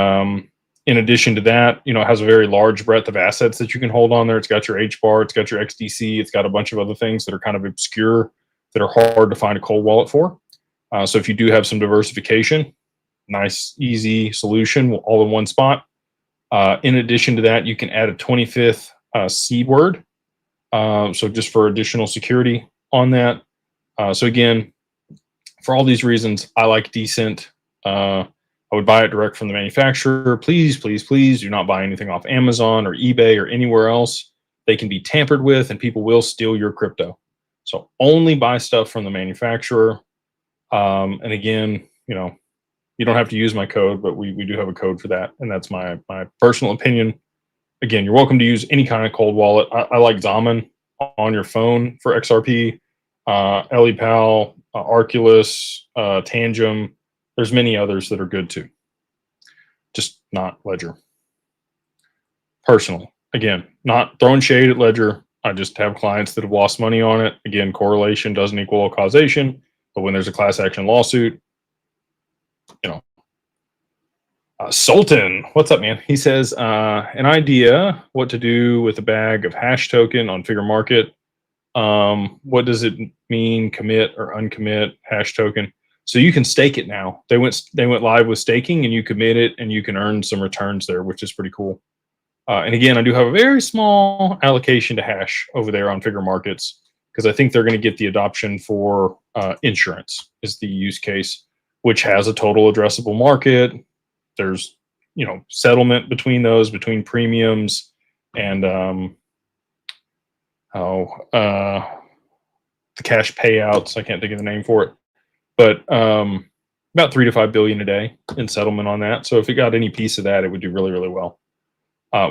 in addition to that, you know, it has a very large breadth of assets that you can hold on there. It's got your HBAR, it's got your XDC, it's got a bunch of other things that are kind of obscure that are hard to find a cold wallet for. So if you do have some diversification, nice, easy solution all in one spot. In addition to that, you can add a 25th seed word. So just for additional security on that. So again, for all these reasons, I like Decent. I would buy it direct from the manufacturer. Please, please, please do not buy anything off Amazon or eBay or anywhere else. They can be tampered with and people will steal your crypto. So only buy stuff from the manufacturer. And again, you know, you don't have to use my code, but we do have a code for that. And that's my personal opinion. Again, you're welcome to use any kind of cold wallet. I like Zaman on your phone for XRP, LEPAL, Arculus, Tangem. There's many others that are good too. Just not Ledger. Personally, again, not throwing shade at Ledger. I just have clients that have lost money on it. Again, correlation doesn't equal causation, but when there's a class action lawsuit, you know. Sultan, what's up, man? He says, an idea what to do with a bag of hash token on Figure Market. What does it mean, commit or uncommit hash token? So you can stake it now. They went live with staking, and you commit it, and you can earn some returns there, which is pretty cool. And again, I do have a very small allocation to hash over there on Figure Markets because I think they're going to get the adoption for insurance is the use case, which has a total addressable market. There's, you know, settlement between those, between premiums and the cash payouts. I can't think of the name for it, but about 3 to 5 billion a day in settlement on that. So if it got any piece of that, it would do really, really well.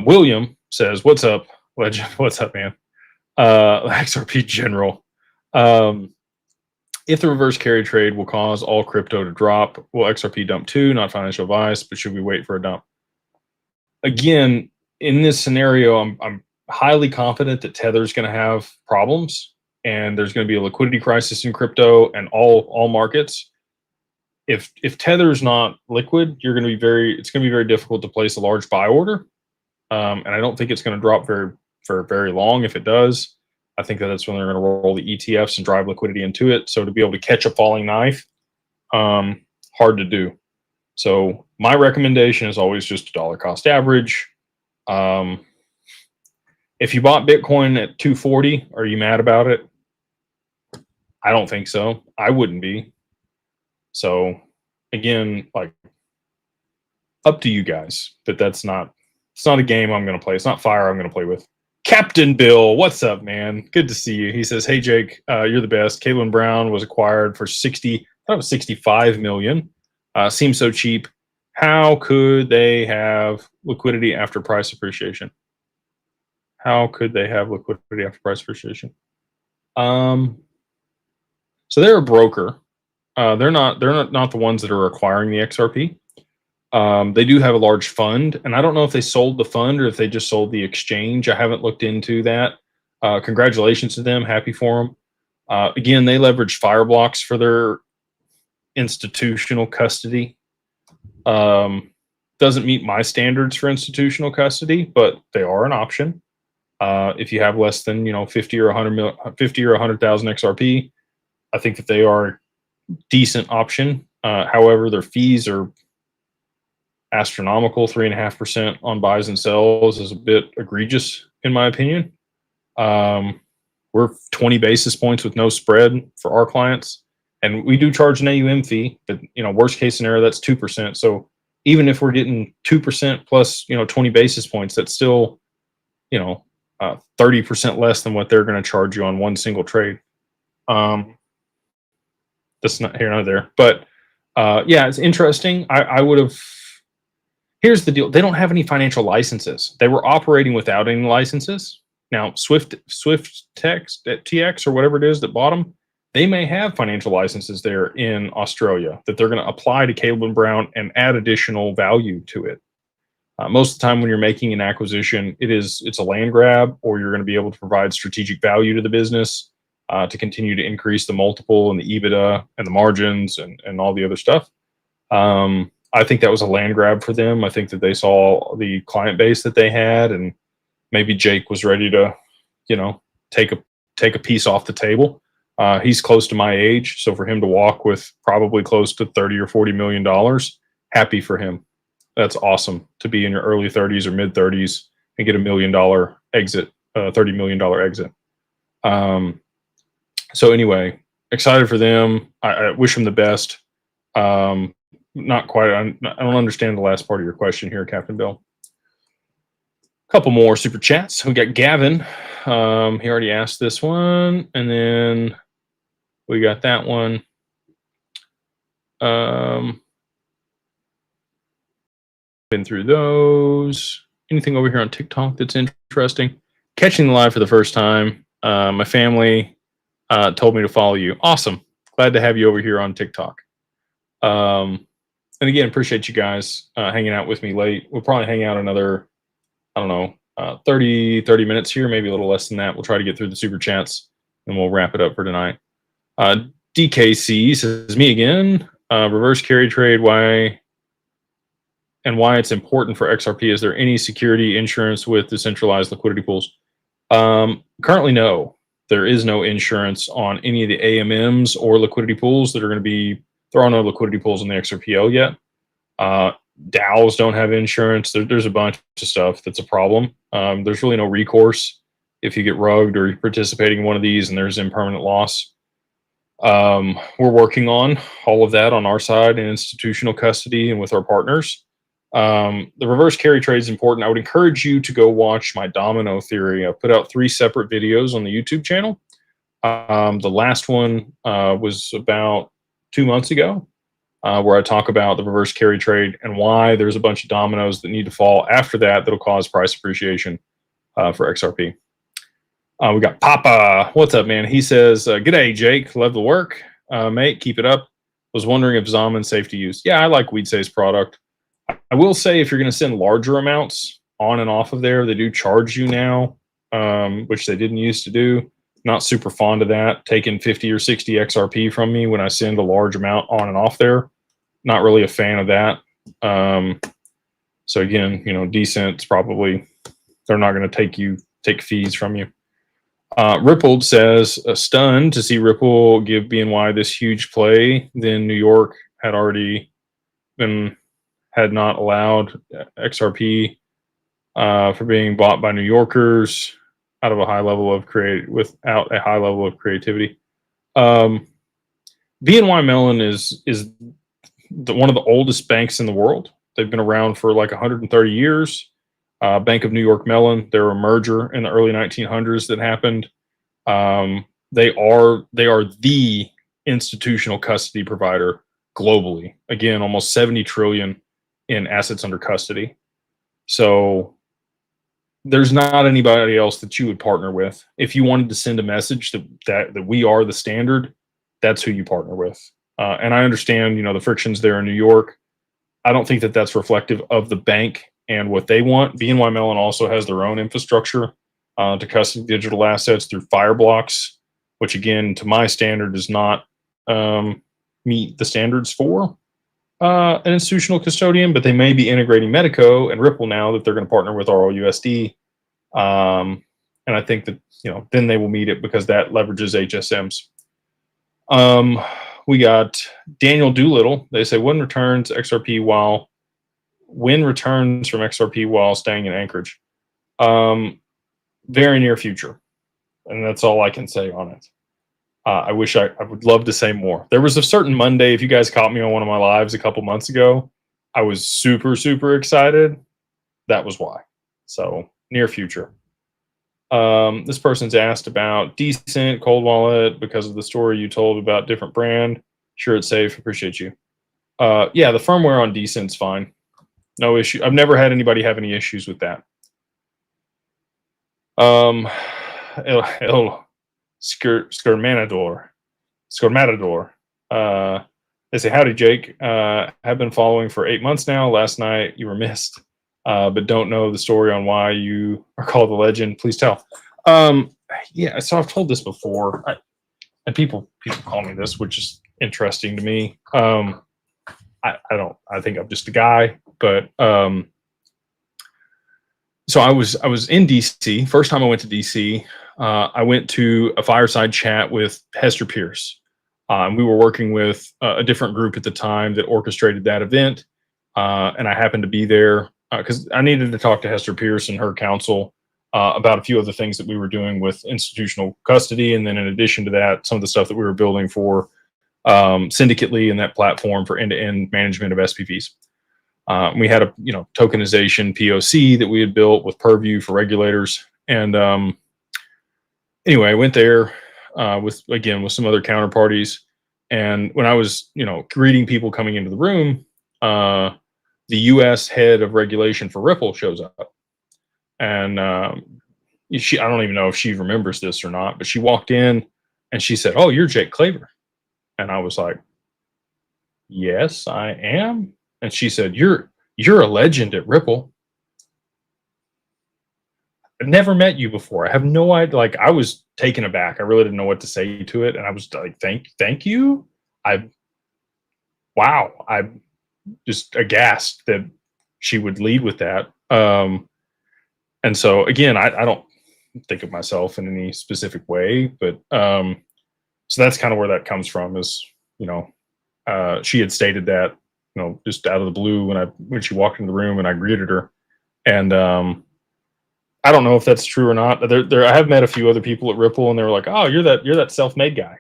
William says, "What's up, Legend? What's up, man? XRP General. If the reverse carry trade will cause all crypto to drop, will XRP dump too? Not financial advice, but should we wait for a dump?" Again, in this scenario, I'm highly confident that Tether is going to have problems, and there's going to be a liquidity crisis in crypto and all markets. If Tether is not liquid, it's going to be very difficult to place a large buy order, and I don't think it's going to drop for very long. If it does, I think that's when they're going to roll the ETFs and drive liquidity into it. So to be able to catch a falling knife, hard to do. So my recommendation is always just a dollar cost average. If you bought Bitcoin at 240, are you mad about it? I don't think so. I wouldn't be. So again, like, up to you guys. But it's not a game I'm going to play. It's not fire I'm going to play with. Captain Bill, what's up, man? Good to see you. He says, "Hey Jake, you're the best. Caitlin Brown was acquired for 65 million. Seems so cheap. How could they have liquidity after price appreciation? How could they have liquidity after price appreciation?" So they're a broker. They're not the ones that are acquiring the XRP. They do have a large fund, and I don't know if they sold the fund or if they just sold the exchange. I haven't looked into that. Congratulations to them. Happy for them. Again, they leverage Fireblocks for their institutional custody. Doesn't meet my standards for institutional custody, but they are an option. If you have less than 50 or 100,000 XRP, I think that they are a decent option. However, their fees are astronomical. 3.5% on buys and sells is a bit egregious in my opinion. We're 20 basis points with no spread for our clients, and we do charge an AUM fee, but worst case scenario, that's 2%. So even if we're getting 2% plus 20 basis points, that's still 30% less than what they're going to charge you on one single trade. That's not here nor there, but yeah, it's interesting. I would have. Here's the deal: they don't have any financial licenses. They were operating without any licenses. Now, Swift TX or whatever it is that bought them, they may have financial licenses there in Australia that they're going to apply to Caleb & Brown and add additional value to it. Most of the time when you're making an acquisition, it's a land grab, or you're going to be able to provide strategic value to the business to continue to increase the multiple and the EBITDA and the margins and all the other stuff. I think that was a land grab for them. I think that they saw the client base that they had, and maybe Jake was ready to, you know, take a piece off the table. He's close to my age, so for him to walk with probably close to 30 or 40 million dollars, happy for him. That's awesome to be in your early 30s or mid 30s and get $1 million exit, $30 million exit. So anyway, excited for them. I wish them the best. Not quite. I don't understand the last part of your question here, Captain Bill. A couple more super chats. We got Gavin. He already asked this one, and then we got that one. Been through those. Anything over here on TikTok that's interesting? Catching the live for the first time. My family told me to follow you. Awesome. Glad to have you over here on TikTok. And again, appreciate you guys hanging out with me late. We'll probably hang out another, I don't know, 30 minutes here, maybe a little less than that. We'll try to get through the super chats and we'll wrap it up for tonight. DKC says, me again, reverse carry trade, why it's important for XRP. Is there any security insurance with decentralized liquidity pools? Currently, no. There is no insurance on any of the AMMs or liquidity pools that are going to be, there are no liquidity pools in the XRPL yet. DAOs don't have insurance. There's a bunch of stuff that's a problem. There's really no recourse if you get rugged or you're participating in one of these and there's impermanent loss. We're working on all of that on our side in institutional custody and with our partners. The reverse carry trade is important. I would encourage you to go watch my domino theory. I put out 3 separate videos on the YouTube channel. The last one was about 2 months ago, where I talk about the reverse carry trade and why there's a bunch of dominoes that need to fall after that that'll cause price appreciation for XRP. We got Papa. What's up, man? He says, "G'day, Jake. Love the work, mate. Keep it up. Was wondering if Zaman's safe to use." Yeah, I like WeedSafe's product. I will say if you're going to send larger amounts on and off of there, they do charge you now, which they didn't used to do. Not super fond of that. Taking 50 or 60 XRP from me when I send a large amount on and off there. Not really a fan of that. So again, you know, decent's probably, they're not going to take fees from you. Rippled says, stunned to see Ripple give BNY this huge play. Then New York had not allowed XRP for being bought by New Yorkers without a high level of creativity. BNY Mellon is one of the oldest banks in the world. They've been around for like 130 years. Bank of New York Mellon, they're a merger in the early 1900s that happened. They are the institutional custody provider globally. Again, almost 70 trillion in assets under custody. So there's not anybody else that you would partner with. If you wanted to send a message that we are the standard, that's who you partner with. And I understand, you know, the frictions there in New York. I don't think that that's reflective of the bank and what they want. BNY Mellon also has their own infrastructure to custody digital assets through Fireblocks, which again, to my standard, does not meet the standards for an institutional custodian, but they may be integrating Medico and Ripple now that they're going to partner with ROUSD. And I think that, you know, then they will meet it because that leverages HSMs. We got Daniel Doolittle. They say, when returns from XRP while staying in Anchorage? Very near future. And that's all I can say on it. I wish I would love to say more. There was a certain Monday, if you guys caught me on one of my lives a couple months ago, I was super, super excited. That was why. So near future. This person's asked about Decent, Cold Wallet, because of the story you told about different brand. Sure, it's safe. Appreciate you. Yeah, the firmware on Decent's fine. No issue. I've never had anybody have any issues with that. Skermatador. They say, howdy, Jake. Have been following for 8 months now. Last night you were missed, but don't know the story on why you are called the legend. Please tell. Yeah, so I've told this before, and people call me this, which is interesting to me. I think I'm just a guy, but so I was in DC. First time I went to DC, I went to a fireside chat with Hester Pierce. We were working with a different group at the time that orchestrated that event, and I happened to be there because I needed to talk to Hester Pierce and her counsel about a few other things that we were doing with institutional custody, and then in addition to that, some of the stuff that we were building for Syndicately and that platform for end-to-end management of SPVs. We had a tokenization POC that we had built with Purview for regulators, and anyway, I went there with some other counterparties, and when I was greeting people coming into the room, the U.S. head of regulation for Ripple shows up, and I don't even know if she remembers this or not, but she walked in and she said, "Oh, you're Jake Claver," and I was like, "Yes, I am." And she said, "You're a legend at Ripple. I've never met you before. I have no idea." Like, I was taken aback. I really didn't know what to say to it, and I was like, "Thank you." I'm just aghast that she would lead with that. And so again, I don't think of myself in any specific way, but so that's kind of where that comes from. Is she had stated that just out of the blue when she walked in the room and I greeted her, and I don't know if that's true or not. I have met a few other people at Ripple, and they were like, "Oh, you're that self-made guy."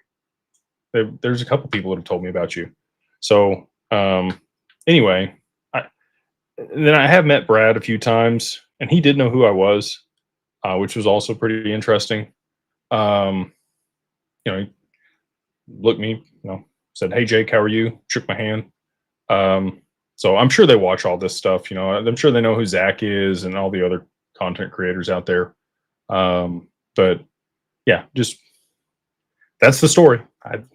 There's a couple people that have told me about you. So anyway, then I have met Brad a few times, and he did know who I was, which was also pretty interesting. He looked me, said, "Hey, Jake, how are you?" Shook my hand. So I'm sure they watch all this stuff. I'm sure they know who Zach is and all the other content creators out there. But yeah, just that's the story. I'm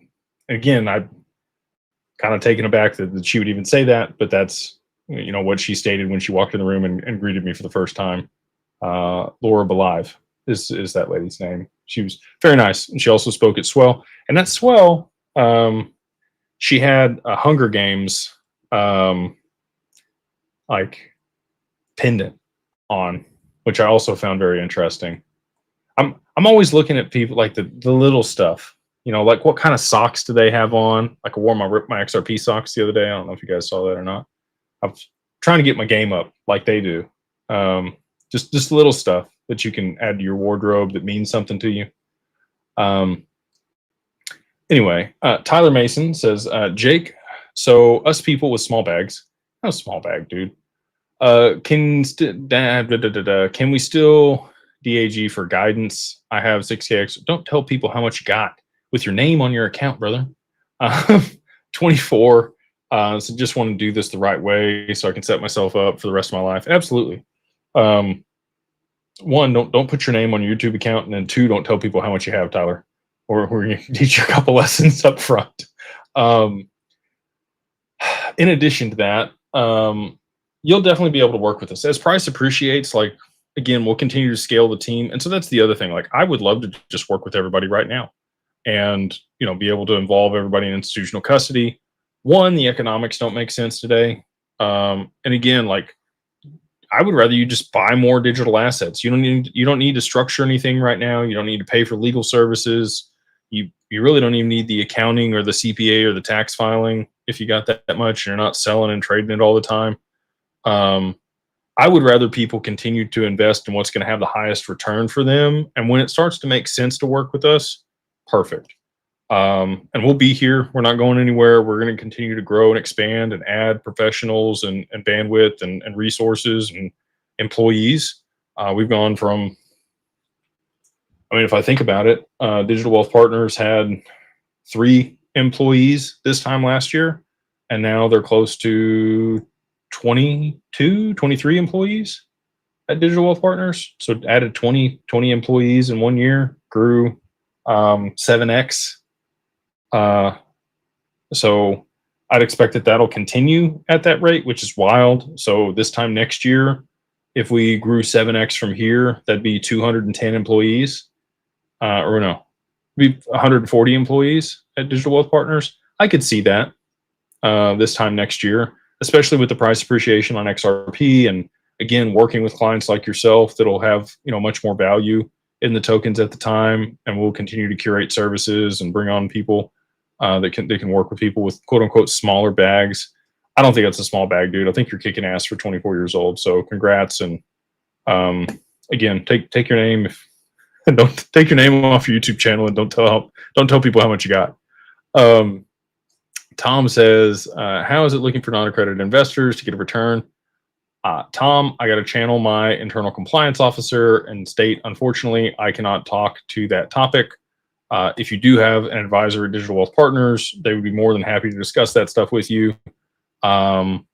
kind of taken aback that she would even say that, but that's what she stated when she walked in the room and greeted me for the first time. Laura Belive is that lady's name. She was very nice, and she also spoke at Swell. And at Swell, she had a Hunger Games like pendant on, which I also found very interesting. I'm always looking at people like the little stuff. Like what kind of socks do they have on? Like I wore my XRP socks the other day. I don't know if you guys saw that or not. I'm trying to get my game up like they do. Just little stuff that you can add to your wardrobe that means something to you. Anyway, Tyler Mason says, "Jake, so us people with small bags, not a small bag, dude. Can we still DAG for guidance? I have 6K. Don't tell people how much you got with your name on your account, brother." 24. So just want to do this the right way so I can set myself up for the rest of my life. Absolutely. One, don't put your name on your YouTube account, and then two, don't tell people how much you have, Tyler, or we're going to teach you a couple lessons up front. In addition to that, you'll definitely be able to work with us as price appreciates. Like, again, we'll continue to scale the team, and so that's the other thing. Like, I would love to just work with everybody right now, and be able to involve everybody in institutional custody. One, the economics don't make sense today, and again, like, I would rather you just buy more digital assets. You don't need to structure anything right now. You don't need to pay for legal services. You really don't even need the accounting or the CPA or the tax filing if you got that much and you're not selling and trading it all the time. I would rather people continue to invest in what's going to have the highest return for them. And when it starts to make sense to work with us, perfect. And we'll be here. We're not going anywhere. We're going to continue to grow and expand and add professionals and bandwidth and resources and employees. We've gone from, if I think about it, Digital Wealth Partners had 3 employees this time last year, and now they're close to 22, 23 employees at Digital Wealth Partners. So added 20 employees in 1 year, grew 7x. So I'd expect that that'll continue at that rate, which is wild. So this time next year, if we grew 7x from here, that'd be 210 employees, or no, be 140 employees at Digital Wealth Partners. I could see that. this time next year, especially with the price appreciation on XRP, and again, working with clients like yourself that'll have, you know, much more value in the tokens at the time, and we'll continue to curate services and bring on people that can work with people with quote unquote smaller bags. I don't think that's a small bag, dude. I think you're kicking ass for 24 years old. So congrats, and again, take your name and don't take your name off your YouTube channel, and don't tell people how much you got. Tom says, how is it looking for non-accredited investors to get a return? Tom, I got to channel my internal compliance officer and state, unfortunately, I cannot talk to that topic. If you do have an advisor at Digital Wealth Partners, they would be more than happy to discuss that stuff with you. I'm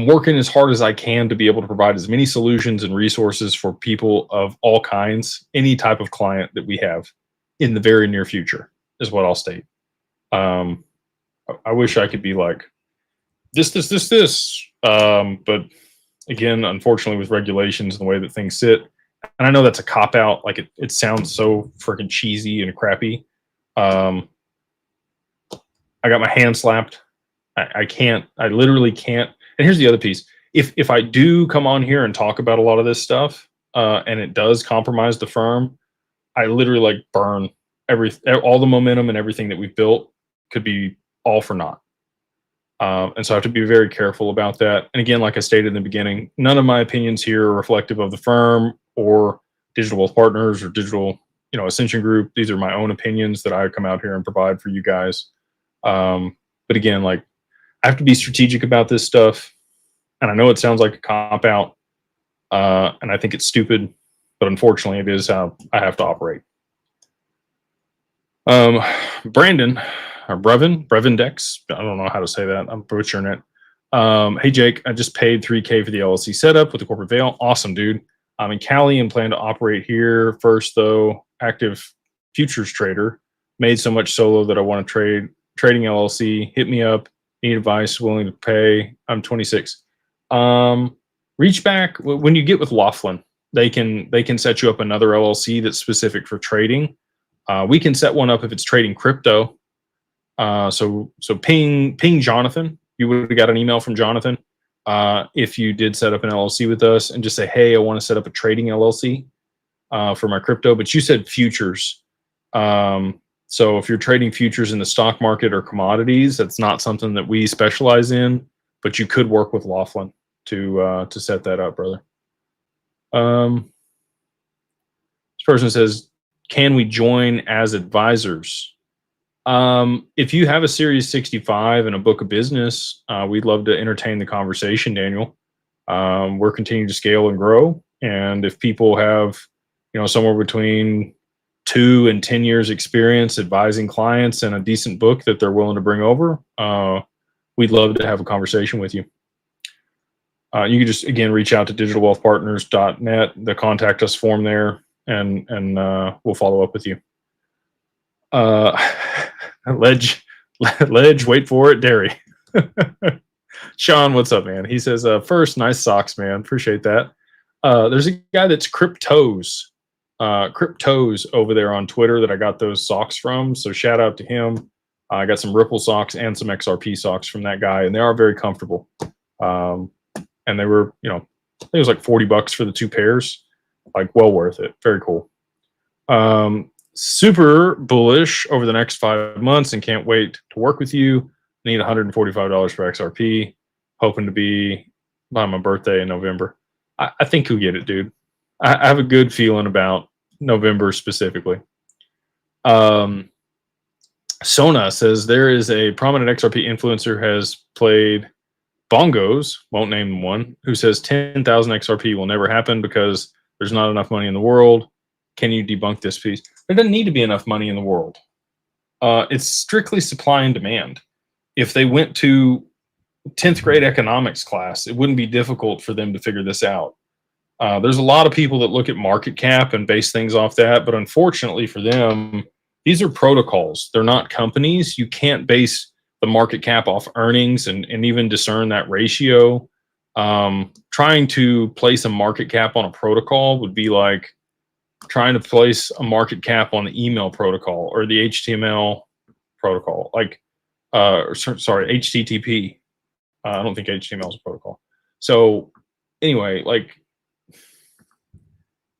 working as hard as I can to be able to provide as many solutions and resources for people of all kinds, any type of client that we have in the very near future, is what I'll state. I wish I could be like this. But again, unfortunately, with regulations and the way that things sit, and I know that's a cop out, like it sounds so freaking cheesy and crappy. I got my hand slapped. I literally can't. And here's the other piece. If I do come on here and talk about a lot of this stuff, and it does compromise the firm, I literally like burn all the momentum and everything that we've built could be all for naught. And so I have to be very careful about that. And again, like I stated in the beginning, none of my opinions here are reflective of the firm or Digital Wealth Partners or Digital, Ascension Group. These are my own opinions that I come out here and provide for you guys. But again, like, I have to be strategic about this stuff. And I know it sounds like a cop out, and I think it's stupid, but unfortunately it is how I have to operate. Brandon, or Brevin Dex, I don't know how to say that. I'm butchering it. Hey Jake, I just paid $3K for the LLC setup with the corporate veil. Awesome, dude. I'm in Cali and plan to operate here first, though. Active futures trader. Made so much solo that I want to trade. Trading LLC. Hit me up. Need advice. Willing to pay. I'm 26. Reach back when you get with Laughlin. They can set you up another LLC that's specific for trading. We can set one up if it's trading crypto. So ping Jonathan. You would have got an email from Jonathan if you did set up an LLC with us, and just say, hey, I want to set up a trading LLC for my crypto. But you said futures. So if you're trading futures in the stock market or commodities, that's not something that we specialize in, but you could work with Laughlin to set that up, brother. This person says, can we join as advisors? If you have a Series 65 and a book of business, we'd love to entertain the conversation, Daniel. We're continuing to scale and grow. And if people have, somewhere between 2 and 10 years experience advising clients and a decent book that they're willing to bring over, we'd love to have a conversation with you. You can just, again, reach out to digitalwealthpartners.net, the contact us form there, and we'll follow up with you. Ledge, wait for it, Derry. Sean, what's up, man? He says, first, nice socks, man. Appreciate that. There's a guy that's Cryptos over there on Twitter that I got those socks from. So shout out to him. I got some Ripple socks and some XRP socks from that guy, and they are very comfortable. And they were, I think it was like $40 for the 2 pairs. Like, well worth it. Very cool. Super bullish over the next 5 months and can't wait to work with you. Need $145 for XRP. Hoping to be by my birthday in November. I think you'll get it, dude. I have a good feeling about November specifically. Sona says there is a prominent XRP influencer has played bongos, won't name one, who says 10,000 XRP will never happen because there's not enough money in the world. Can you debunk this piece? There doesn't need to be enough money in the world. It's strictly supply and demand. If they went to 10th grade economics class, it wouldn't be difficult for them to figure this out. There's a lot of people that look at market cap and base things off that, but unfortunately for them, these are protocols. They're not companies. You can't base the market cap off earnings and even discern that ratio. Trying to place a market cap on a protocol would be like trying to place a market cap on the email protocol or the HTML protocol. Like, sorry, HTTP. I don't think HTML is a protocol. So anyway, like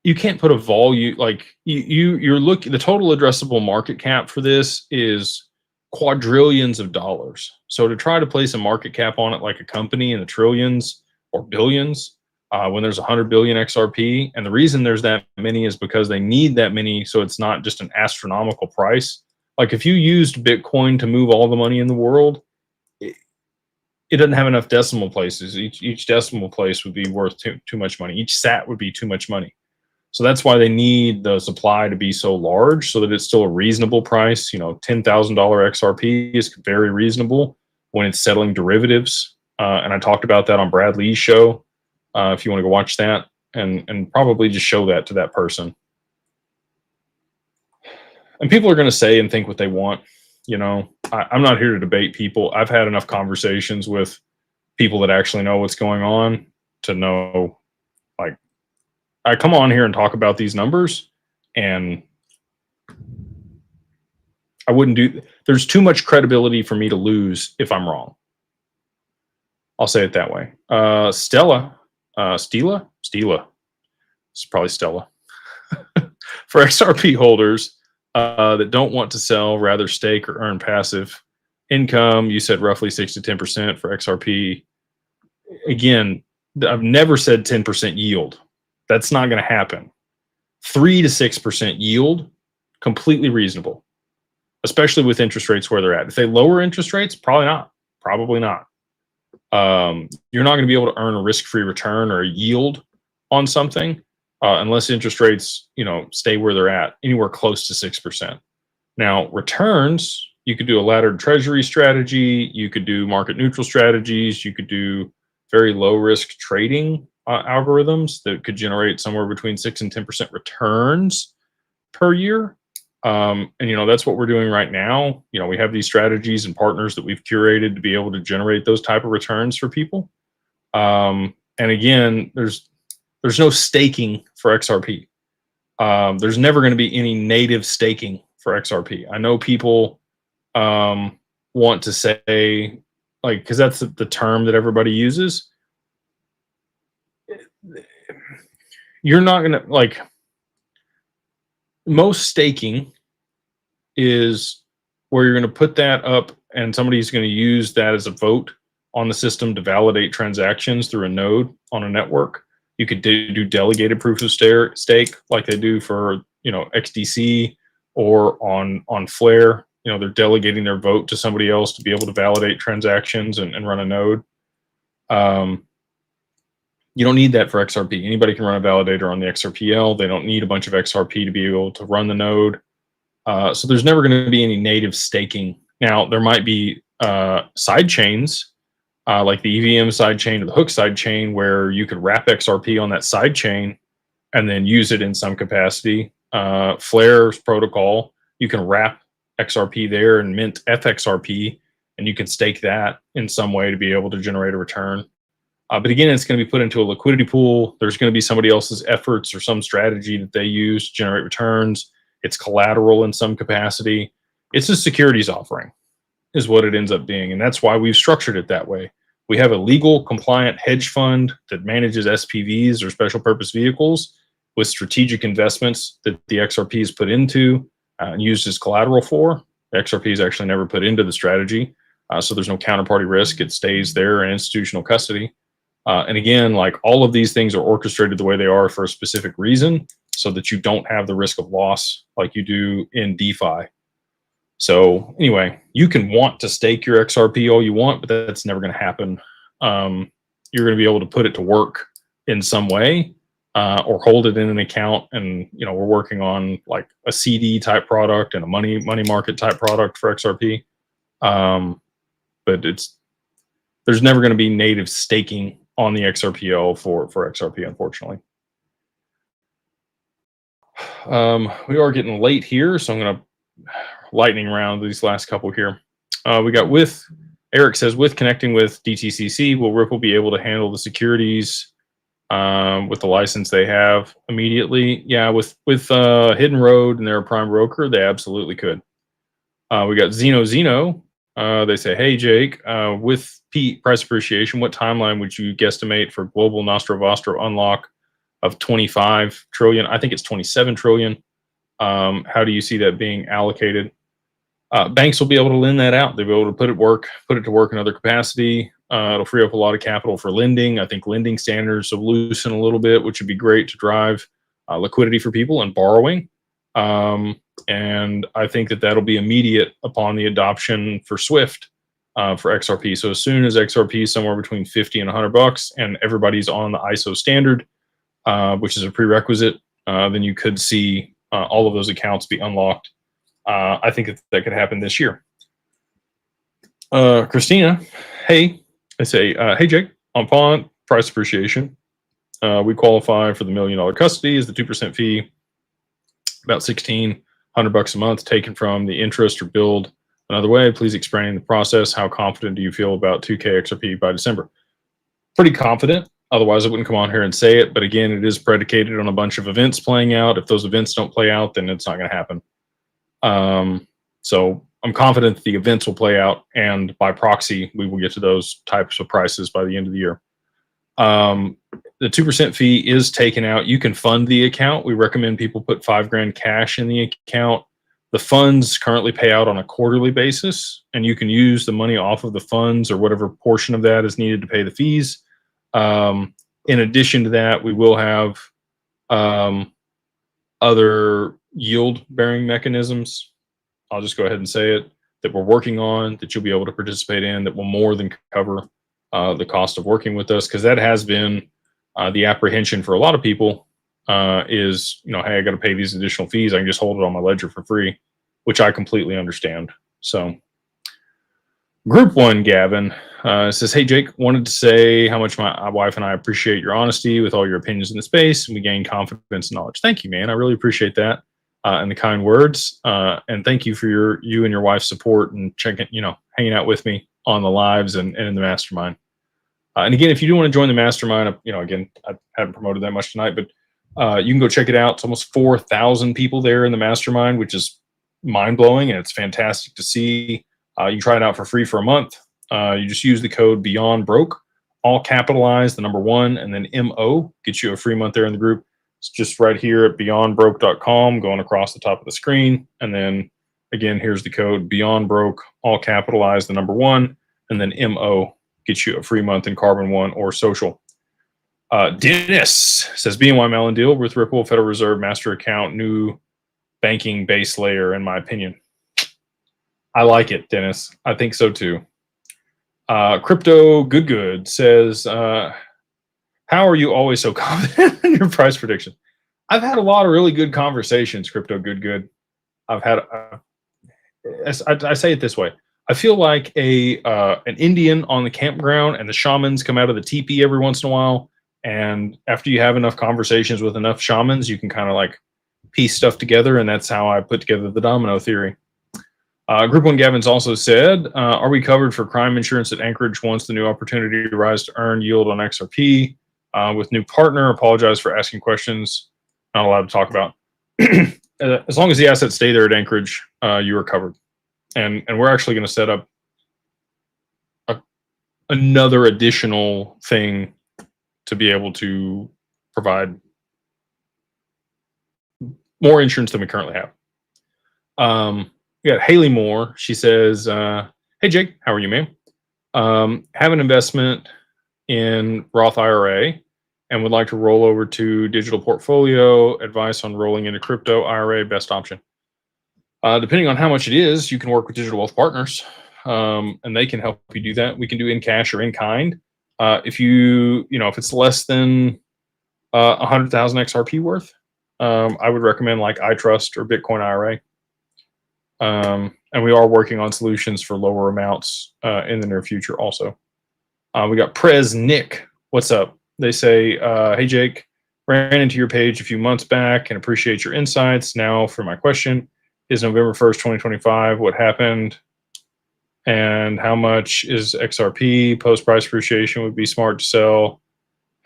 you can't put a volume, like you're looking, the total addressable market cap for this is quadrillions of dollars. So to try to place a market cap on it like a company in the trillions or billions, when there's 100 billion XRP, and the reason there's that many is because they need that many, so it's not just an astronomical price. Like if you used Bitcoin to move all the money in the world, it doesn't have enough decimal places. Each decimal place would be worth too much money. Each sat would be too much money. So that's why they need the supply to be so large so that it's still a reasonable price. You know, $10,000 XRP is very reasonable when it's settling derivatives. And I talked about that on Brad Lee's show. If you want to go watch that and probably just show that to that person. And people are going to say and think what they want. You know, I'm not here to debate people. I've had enough conversations with people that actually know what's going on to know, like, I come on here and talk about these numbers, and I wouldn't do, there's too much credibility for me to lose if I'm wrong. I'll say it that way. Stella, it's probably Stella. For XRP holders that don't want to sell, rather stake or earn passive income, you said roughly 6 to 10% for XRP. Again, I've never said 10% yield. That's not going to happen. 3 to 6% yield, completely reasonable, especially with interest rates where they're at. If they lower interest rates, probably not. Probably not. You're not going to be able to earn a risk-free return or a yield on something unless interest rates, you know, stay where they're at, anywhere close to 6%. Now, returns, you could do a laddered treasury strategy. You could do market neutral strategies. You could do very low risk trading algorithms that could generate somewhere between 6 and 10% returns per year. And, you know, that's what we're doing right now. You know, we have these strategies and partners that we've curated to be able to generate those type of returns for people. And again, there's no staking for XRP. There's never going to be any native staking for XRP. I know people want to say, like, because that's the term that everybody uses. You're not going to, like, most staking is where you're going to put that up and somebody's going to use that as a vote on the system to validate transactions through a node on a network. You could do delegated proof of stake like they do for, you know, XDC or on Flare. You know, they're delegating their vote to somebody else to be able to validate transactions and run a node. You don't need that for XRP. Anybody can run a validator on the XRPL. They don't need a bunch of XRP to be able to run the node. So there's never going to be any native staking. Now, there might be side chains, like the EVM side chain or the Hook side chain, where you could wrap XRP on that side chain and then use it in some capacity. Flare's protocol, you can wrap XRP there and mint FXRP, and you can stake that in some way to be able to generate a return. But again, it's going to be put into a liquidity pool. There's going to be somebody else's efforts or some strategy that they use to generate returns. It's collateral in some capacity. It's a securities offering is what it ends up being. And that's why we've structured it that way. We have a legal compliant hedge fund that manages SPVs or special purpose vehicles with strategic investments that the XRP is put into and used as collateral for. The XRP is actually never put into the strategy. So there's no counterparty risk. It stays there in institutional custody. And again, like, all of these things are orchestrated the way they are for a specific reason so that you don't have the risk of loss like you do in DeFi. So anyway, you can want to stake your XRP all you want, but that's never going to happen. You're going to be able to put it to work in some way or hold it in an account. And, you know, we're working on like a CD type product and a money market type product for XRP. But there's never going to be native staking on the XRPL for XRP, unfortunately. We are getting late here, so I'm going to lightning round these last couple here. We got Eric says, with connecting with DTCC, will Ripple be able to handle the securities with the license they have immediately? Yeah, with Hidden Road and they're a prime broker, they absolutely could. We got Zeno. They say, hey, Jake, with price appreciation, what timeline would you guesstimate for global Nostro Vostro unlock of 25 trillion? I think it's 27 trillion. How do you see that being allocated? Banks will be able to lend that out. They'll be able to put it to work in other capacity. It'll free up a lot of capital for lending. I think lending standards will loosen a little bit, which would be great to drive liquidity for people and borrowing. And I think that that'll be immediate upon the adoption for Swift for XRP. So as soon as XRP is somewhere between 50 and $100 and everybody's on the ISO standard, which is a prerequisite, then you could see all of those accounts be unlocked. I think that could happen this year. Christina, hey, I say, hey, Jake, upon price appreciation, we qualify for the $1 million custody as the 2% fee, about $1,600 a month taken from the interest or billed another way. Please explain the process. How confident do you feel about 2K XRP by December? Pretty confident. Otherwise, I wouldn't come on here and say it. But again, it is predicated on a bunch of events playing out. If those events don't play out, then it's not going to happen. So I'm confident that the events will play out, and by proxy, we will get to those types of prices by the end of the year. The 2% fee is taken out. You can fund the account. We recommend people put $5,000 cash in the account. The funds currently pay out on a quarterly basis, and you can use the money off of the funds or whatever portion of that is needed to pay the fees. In addition to that, we will have other yield-bearing mechanisms. I'll just go ahead and say it, that we're working on, that you'll be able to participate in, that will more than cover the cost of working with us, because that has been the apprehension for a lot of people is, hey, I got to pay these additional fees. I can just hold it on my ledger for free, which I completely understand. So Group 1, Gavin, says, hey, Jake, wanted to say how much my wife and I appreciate your honesty with all your opinions in the space, and we gain confidence and knowledge. Thank you, man. I really appreciate that. And the kind words, and thank you for you and your wife's support and hanging out with me on the lives and in the mastermind. And again, if you do want to join the mastermind, again, I haven't promoted that much tonight, but you can go check it out. It's almost 4,000 people there in the mastermind, which is mind blowing, and it's fantastic to see. You can try it out for free for a month. You just use the code BeyondBroke, all capitalized, the number 1, and then MO, get you a free month there in the group. It's just right here at beyondbroke.com, going across the top of the screen. And then again, here's the code BeyondBroke, all capitalized, the number 1, and then MO, get you a free month in Carbon One or Social. Dennis says, BNY Mellon deal with Ripple, Federal Reserve, master account, new banking base layer, in my opinion. I like it, Dennis. I think so too. Crypto Good says, how are you always so confident in your price prediction? I've had a lot of really good conversations, Crypto Good. I've had, I say it this way. I feel like an Indian on the campground, and the shamans come out of the teepee every once in a while. And after you have enough conversations with enough shamans, you can kind of like piece stuff together. And that's how I put together the domino theory. Group 1 Gavin's also said, are we covered for crime insurance at Anchorage once the new opportunity arises to earn yield on XRP? With new partner, apologize for asking questions not allowed to talk about. As long as the assets stay there at Anchorage, you are covered. And we're actually going to set up another additional thing to be able to provide more insurance than we currently have. We got Haley Moore. She says, hey, Jake, how are you, ma'am? Have an investment in Roth IRA and would like to roll over to digital portfolio. Advice on rolling into crypto IRA, best option. Depending on how much it is, you can work with Digital Wealth Partners, and they can help you do that. We can do in cash or in kind. If if it's less than 100,000 XRP worth, I would recommend like iTrust or Bitcoin IRA. And we are working on solutions for lower amounts in the near future also. We got Prez Nick. What's up? They say, hey, Jake, ran into your page a few months back and appreciate your insights. Now for my question, is November 1st, 2025, what happened? And how much is XRP? Post-price appreciation would be smart to sell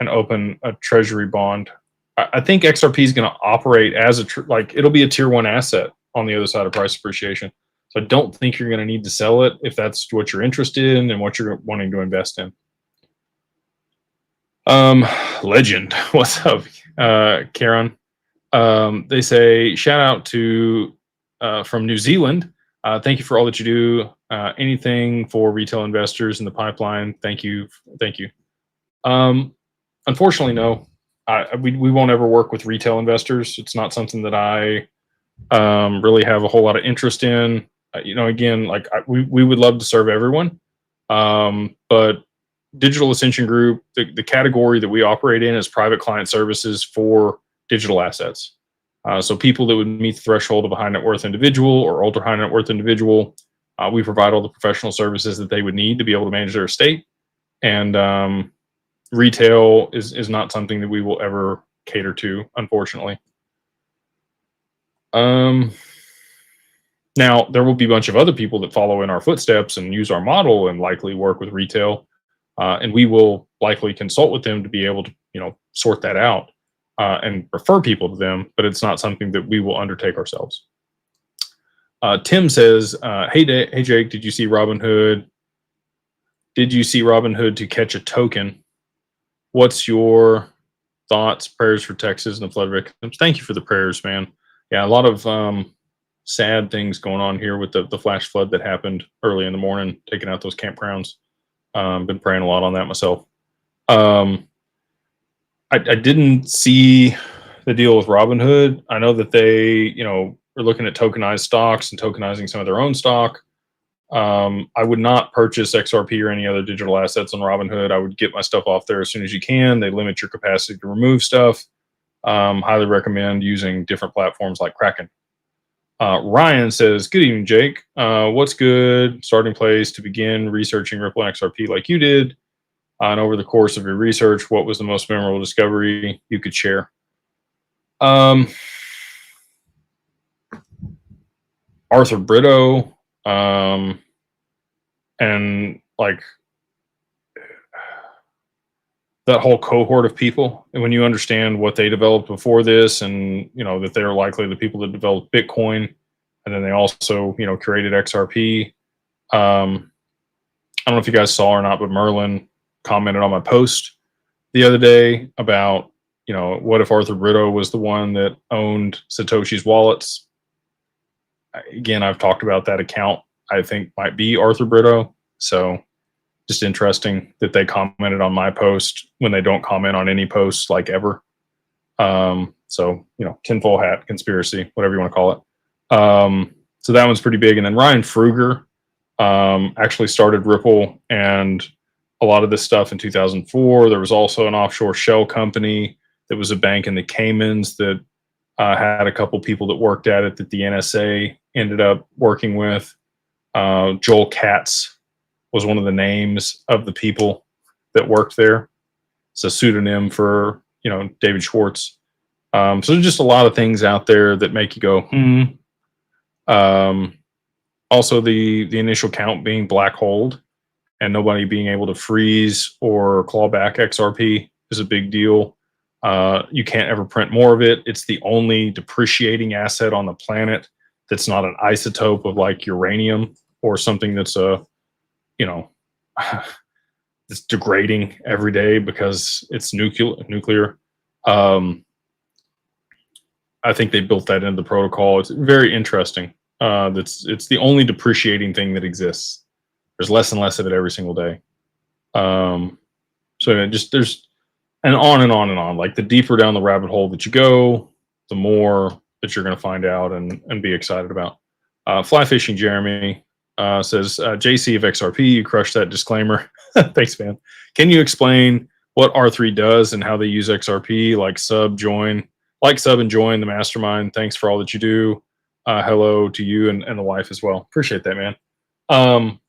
and open a treasury bond. I think XRP is going to operate as it'll be a tier 1 asset on the other side of price appreciation. So I don't think you're going to need to sell it if that's what you're interested in and what you're wanting to invest in. Legend, what's up, Karen? They say, shout out to from New Zealand. Thank you for all that you do. Anything for retail investors in the pipeline. Thank you. Thank you. Unfortunately, no. We won't ever work with retail investors. It's not something that I really have a whole lot of interest in. Again, like we would love to serve everyone. But Digital Ascension Group, the category that we operate in is private client services for digital assets. So people that would meet the threshold of a high net worth individual or ultra high net worth individual, we provide all the professional services that they would need to be able to manage their estate. And retail is not something that we will ever cater to, unfortunately. Now, there will be a bunch of other people that follow in our footsteps and use our model and likely work with retail. And we will likely consult with them to be able to, sort that out and refer people to them, but it's not something that we will undertake ourselves. Tim says, hey Jake, did you see Robinhood? Did you see Robinhood to catch a token? What's your thoughts? Prayers for Texas and the flood victims. Thank you for the prayers, man. Yeah, a lot of sad things going on here with the flash flood that happened early in the morning, taking out those campgrounds. Been praying a lot on that myself. I didn't see the deal with Robinhood. I know that they, are looking at tokenized stocks and tokenizing some of their own stock. I would not purchase XRP or any other digital assets on Robinhood. I would get my stuff off there as soon as you can. They limit your capacity to remove stuff. Highly recommend using different platforms like Kraken. Ryan says, good evening, Jake. What's good starting place to begin researching Ripple and XRP like you did? And over the course of your research, what was the most memorable discovery you could share? Arthur Brito, and like that whole cohort of people. And when you understand what they developed before this, and that they're likely the people that developed Bitcoin, and then they also created XRP. I don't know if you guys saw or not, but Merlin commented on my post the other day about what if Arthur Brito was the one that owned Satoshi's wallets. Again, I've talked about that account. I think might be Arthur Brito. So just interesting that they commented on my post when they don't comment on any posts like ever. So, tinfoil hat conspiracy, whatever you want to call it. So that one's pretty big. And then Ryan Fruger actually started Ripple and a lot of this stuff in 2004. There was also an offshore shell company that was a bank in the Caymans that had a couple people that worked at it that the NSA ended up working with. Joel Katz was one of the names of the people that worked there. It's a pseudonym for, David Schwartz. So there's just a lot of things out there that make you go, Also, the initial count being black holed and nobody being able to freeze or claw back XRP is a big deal. You can't ever print more of it. It's the only depreciating asset on the planet that's not an isotope of like uranium or something that's it's degrading every day because it's nuclear. I think they built that into the protocol. It's very interesting. It's the only depreciating thing that exists. There's less and less of it every single day. So there's and on and on and on. Like the deeper down the rabbit hole that you go, the more that you're going to find out and be excited about. Fly Fishing Jeremy says, JC of XRP, you crushed that disclaimer. Thanks, man. Can you explain what R3 does and how they use XRP? Like, sub, and join the Mastermind. Thanks for all that you do. Hello to you and the wife as well. Appreciate that, man.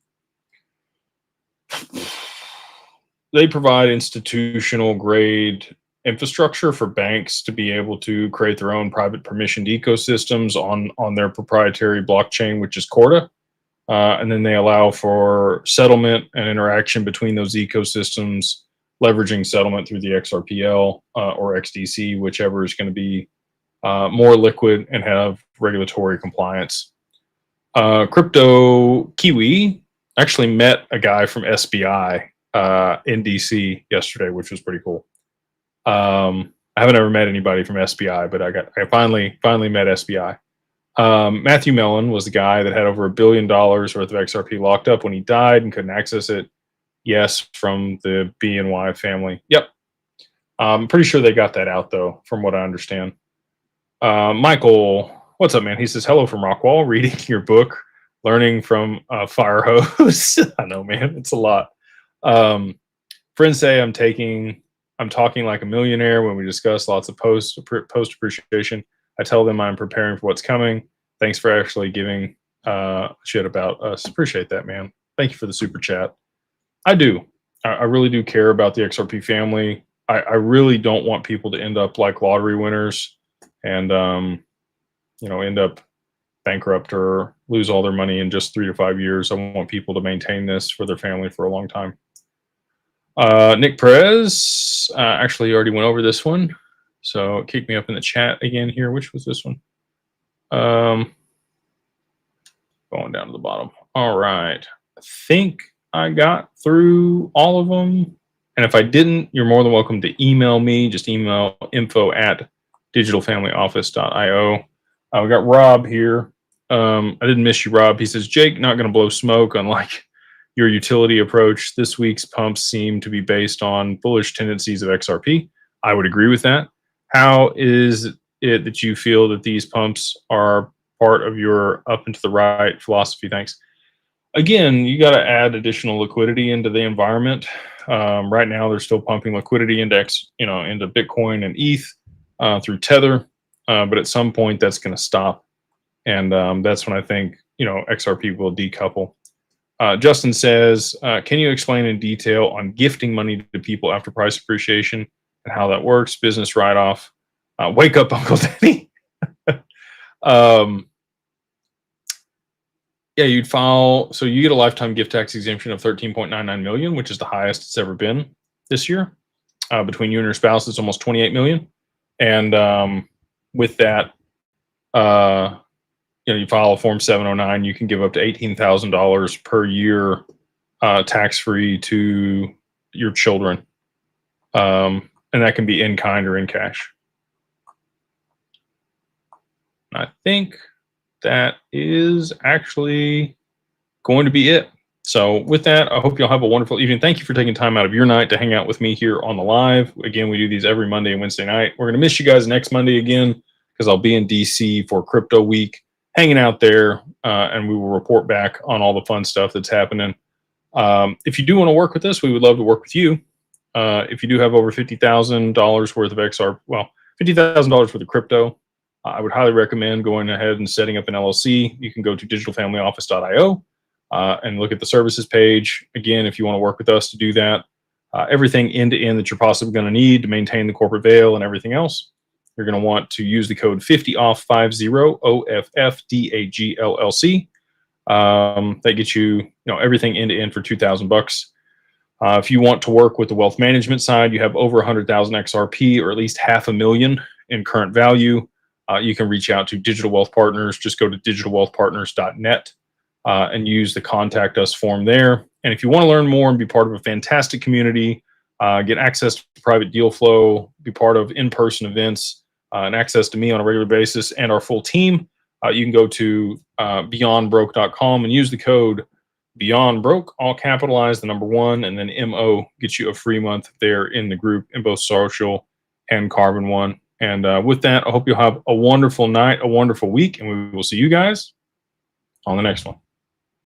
They provide institutional grade infrastructure for banks to be able to create their own private permissioned ecosystems on their proprietary blockchain, which is Corda. And then they allow for settlement and interaction between those ecosystems, leveraging settlement through the XRPL or XDC, whichever is going to be more liquid and have regulatory compliance. Crypto Kiwi actually met a guy from SBI in DC yesterday, which was pretty cool. I haven't ever met anybody from SBI, but I finally met SBI. Matthew Mellon was the guy that had over $1 billion worth of XRP locked up when he died and couldn't access it. Yes, from the BNY family. Yep. I'm pretty sure they got that out, though, from what I understand. Michael, what's up, man? He says, hello from Rockwall, reading your book, learning from fire hose. I know, man. It's a lot. Friends say I'm talking like a millionaire when we discuss lots of post appreciation. I tell them I'm preparing for what's coming. Thanks for actually giving shit about us. Appreciate that, man. Thank you for the super chat. I do. I really do care about the XRP family. I really don't want people to end up like lottery winners and, end up bankrupt or lose all their money in just 3 to 5 years. I want people to maintain this for their family for a long time. Nick Perez, actually already went over this one. So kick me up in the chat again here. Which was this one? Going down to the bottom. All right. I think I got through all of them. And if I didn't, you're more than welcome to email me. Just email info@digitalfamilyoffice.io. We got Rob here. I didn't miss you, Rob. He says, Jake, not going to blow smoke unlike your utility approach. This week's pumps seem to be based on bullish tendencies of XRP. I would agree with that. How is it that you feel that these pumps are part of your up and to the right philosophy? Thanks. Again, you got to add additional liquidity into the environment. Right now, they're still pumping liquidity index, into Bitcoin and ETH through Tether, but at some point that's going to stop, and that's when I think XRP will decouple. Justin says, "Can you explain in detail on gifting money to people after price appreciation and how that works? Business write-off. Wake up, Uncle Danny." Yeah, you'd file. So you get a lifetime gift tax exemption of 13.99 million, which is the highest it's ever been this year. Between you and your spouse, it's almost 28 million. And with that, you file a Form 709. You can give up to $18,000 per year tax-free to your children, and that can be in kind or in cash. I think that is actually going to be it. So with that, I hope you'll have a wonderful evening. Thank you for taking time out of your night to hang out with me here on the live. Again, we do these every Monday and Wednesday night. We're going to miss you guys next Monday again because I'll be in DC for Crypto Week, hanging out there, and we will report back on all the fun stuff that's happening. If you do want to work with us, we would love to work with you. If you do have over $50,000 worth of $50,000 worth of crypto, I would highly recommend going ahead and setting up an LLC. You can go to digitalfamilyoffice.io and look at the services page. Again, if you want to work with us to do that, everything end-to-end that you're possibly going to need to maintain the corporate veil and everything else, you're going to want to use the code 50OFF, 50OFF DAGLLC. That gets you, everything end-to-end for $2,000. If you want to work with the wealth management side, you have over 100,000 XRP or at least $500,000 in current value. You can reach out to Digital Wealth Partners. Just go to digitalwealthpartners.net and use the contact us form there. And if you want to learn more and be part of a fantastic community, get access to private deal flow, be part of in-person events, and access to me on a regular basis and our full team, you can go to beyondbroke.com and use the code BeyondBroke, all capitalized, the number 1, and then MO gets you a free month there in the group in both social and Carbon One. And with that, I hope you'll have a wonderful night, a wonderful week, and we will see you guys on the next one.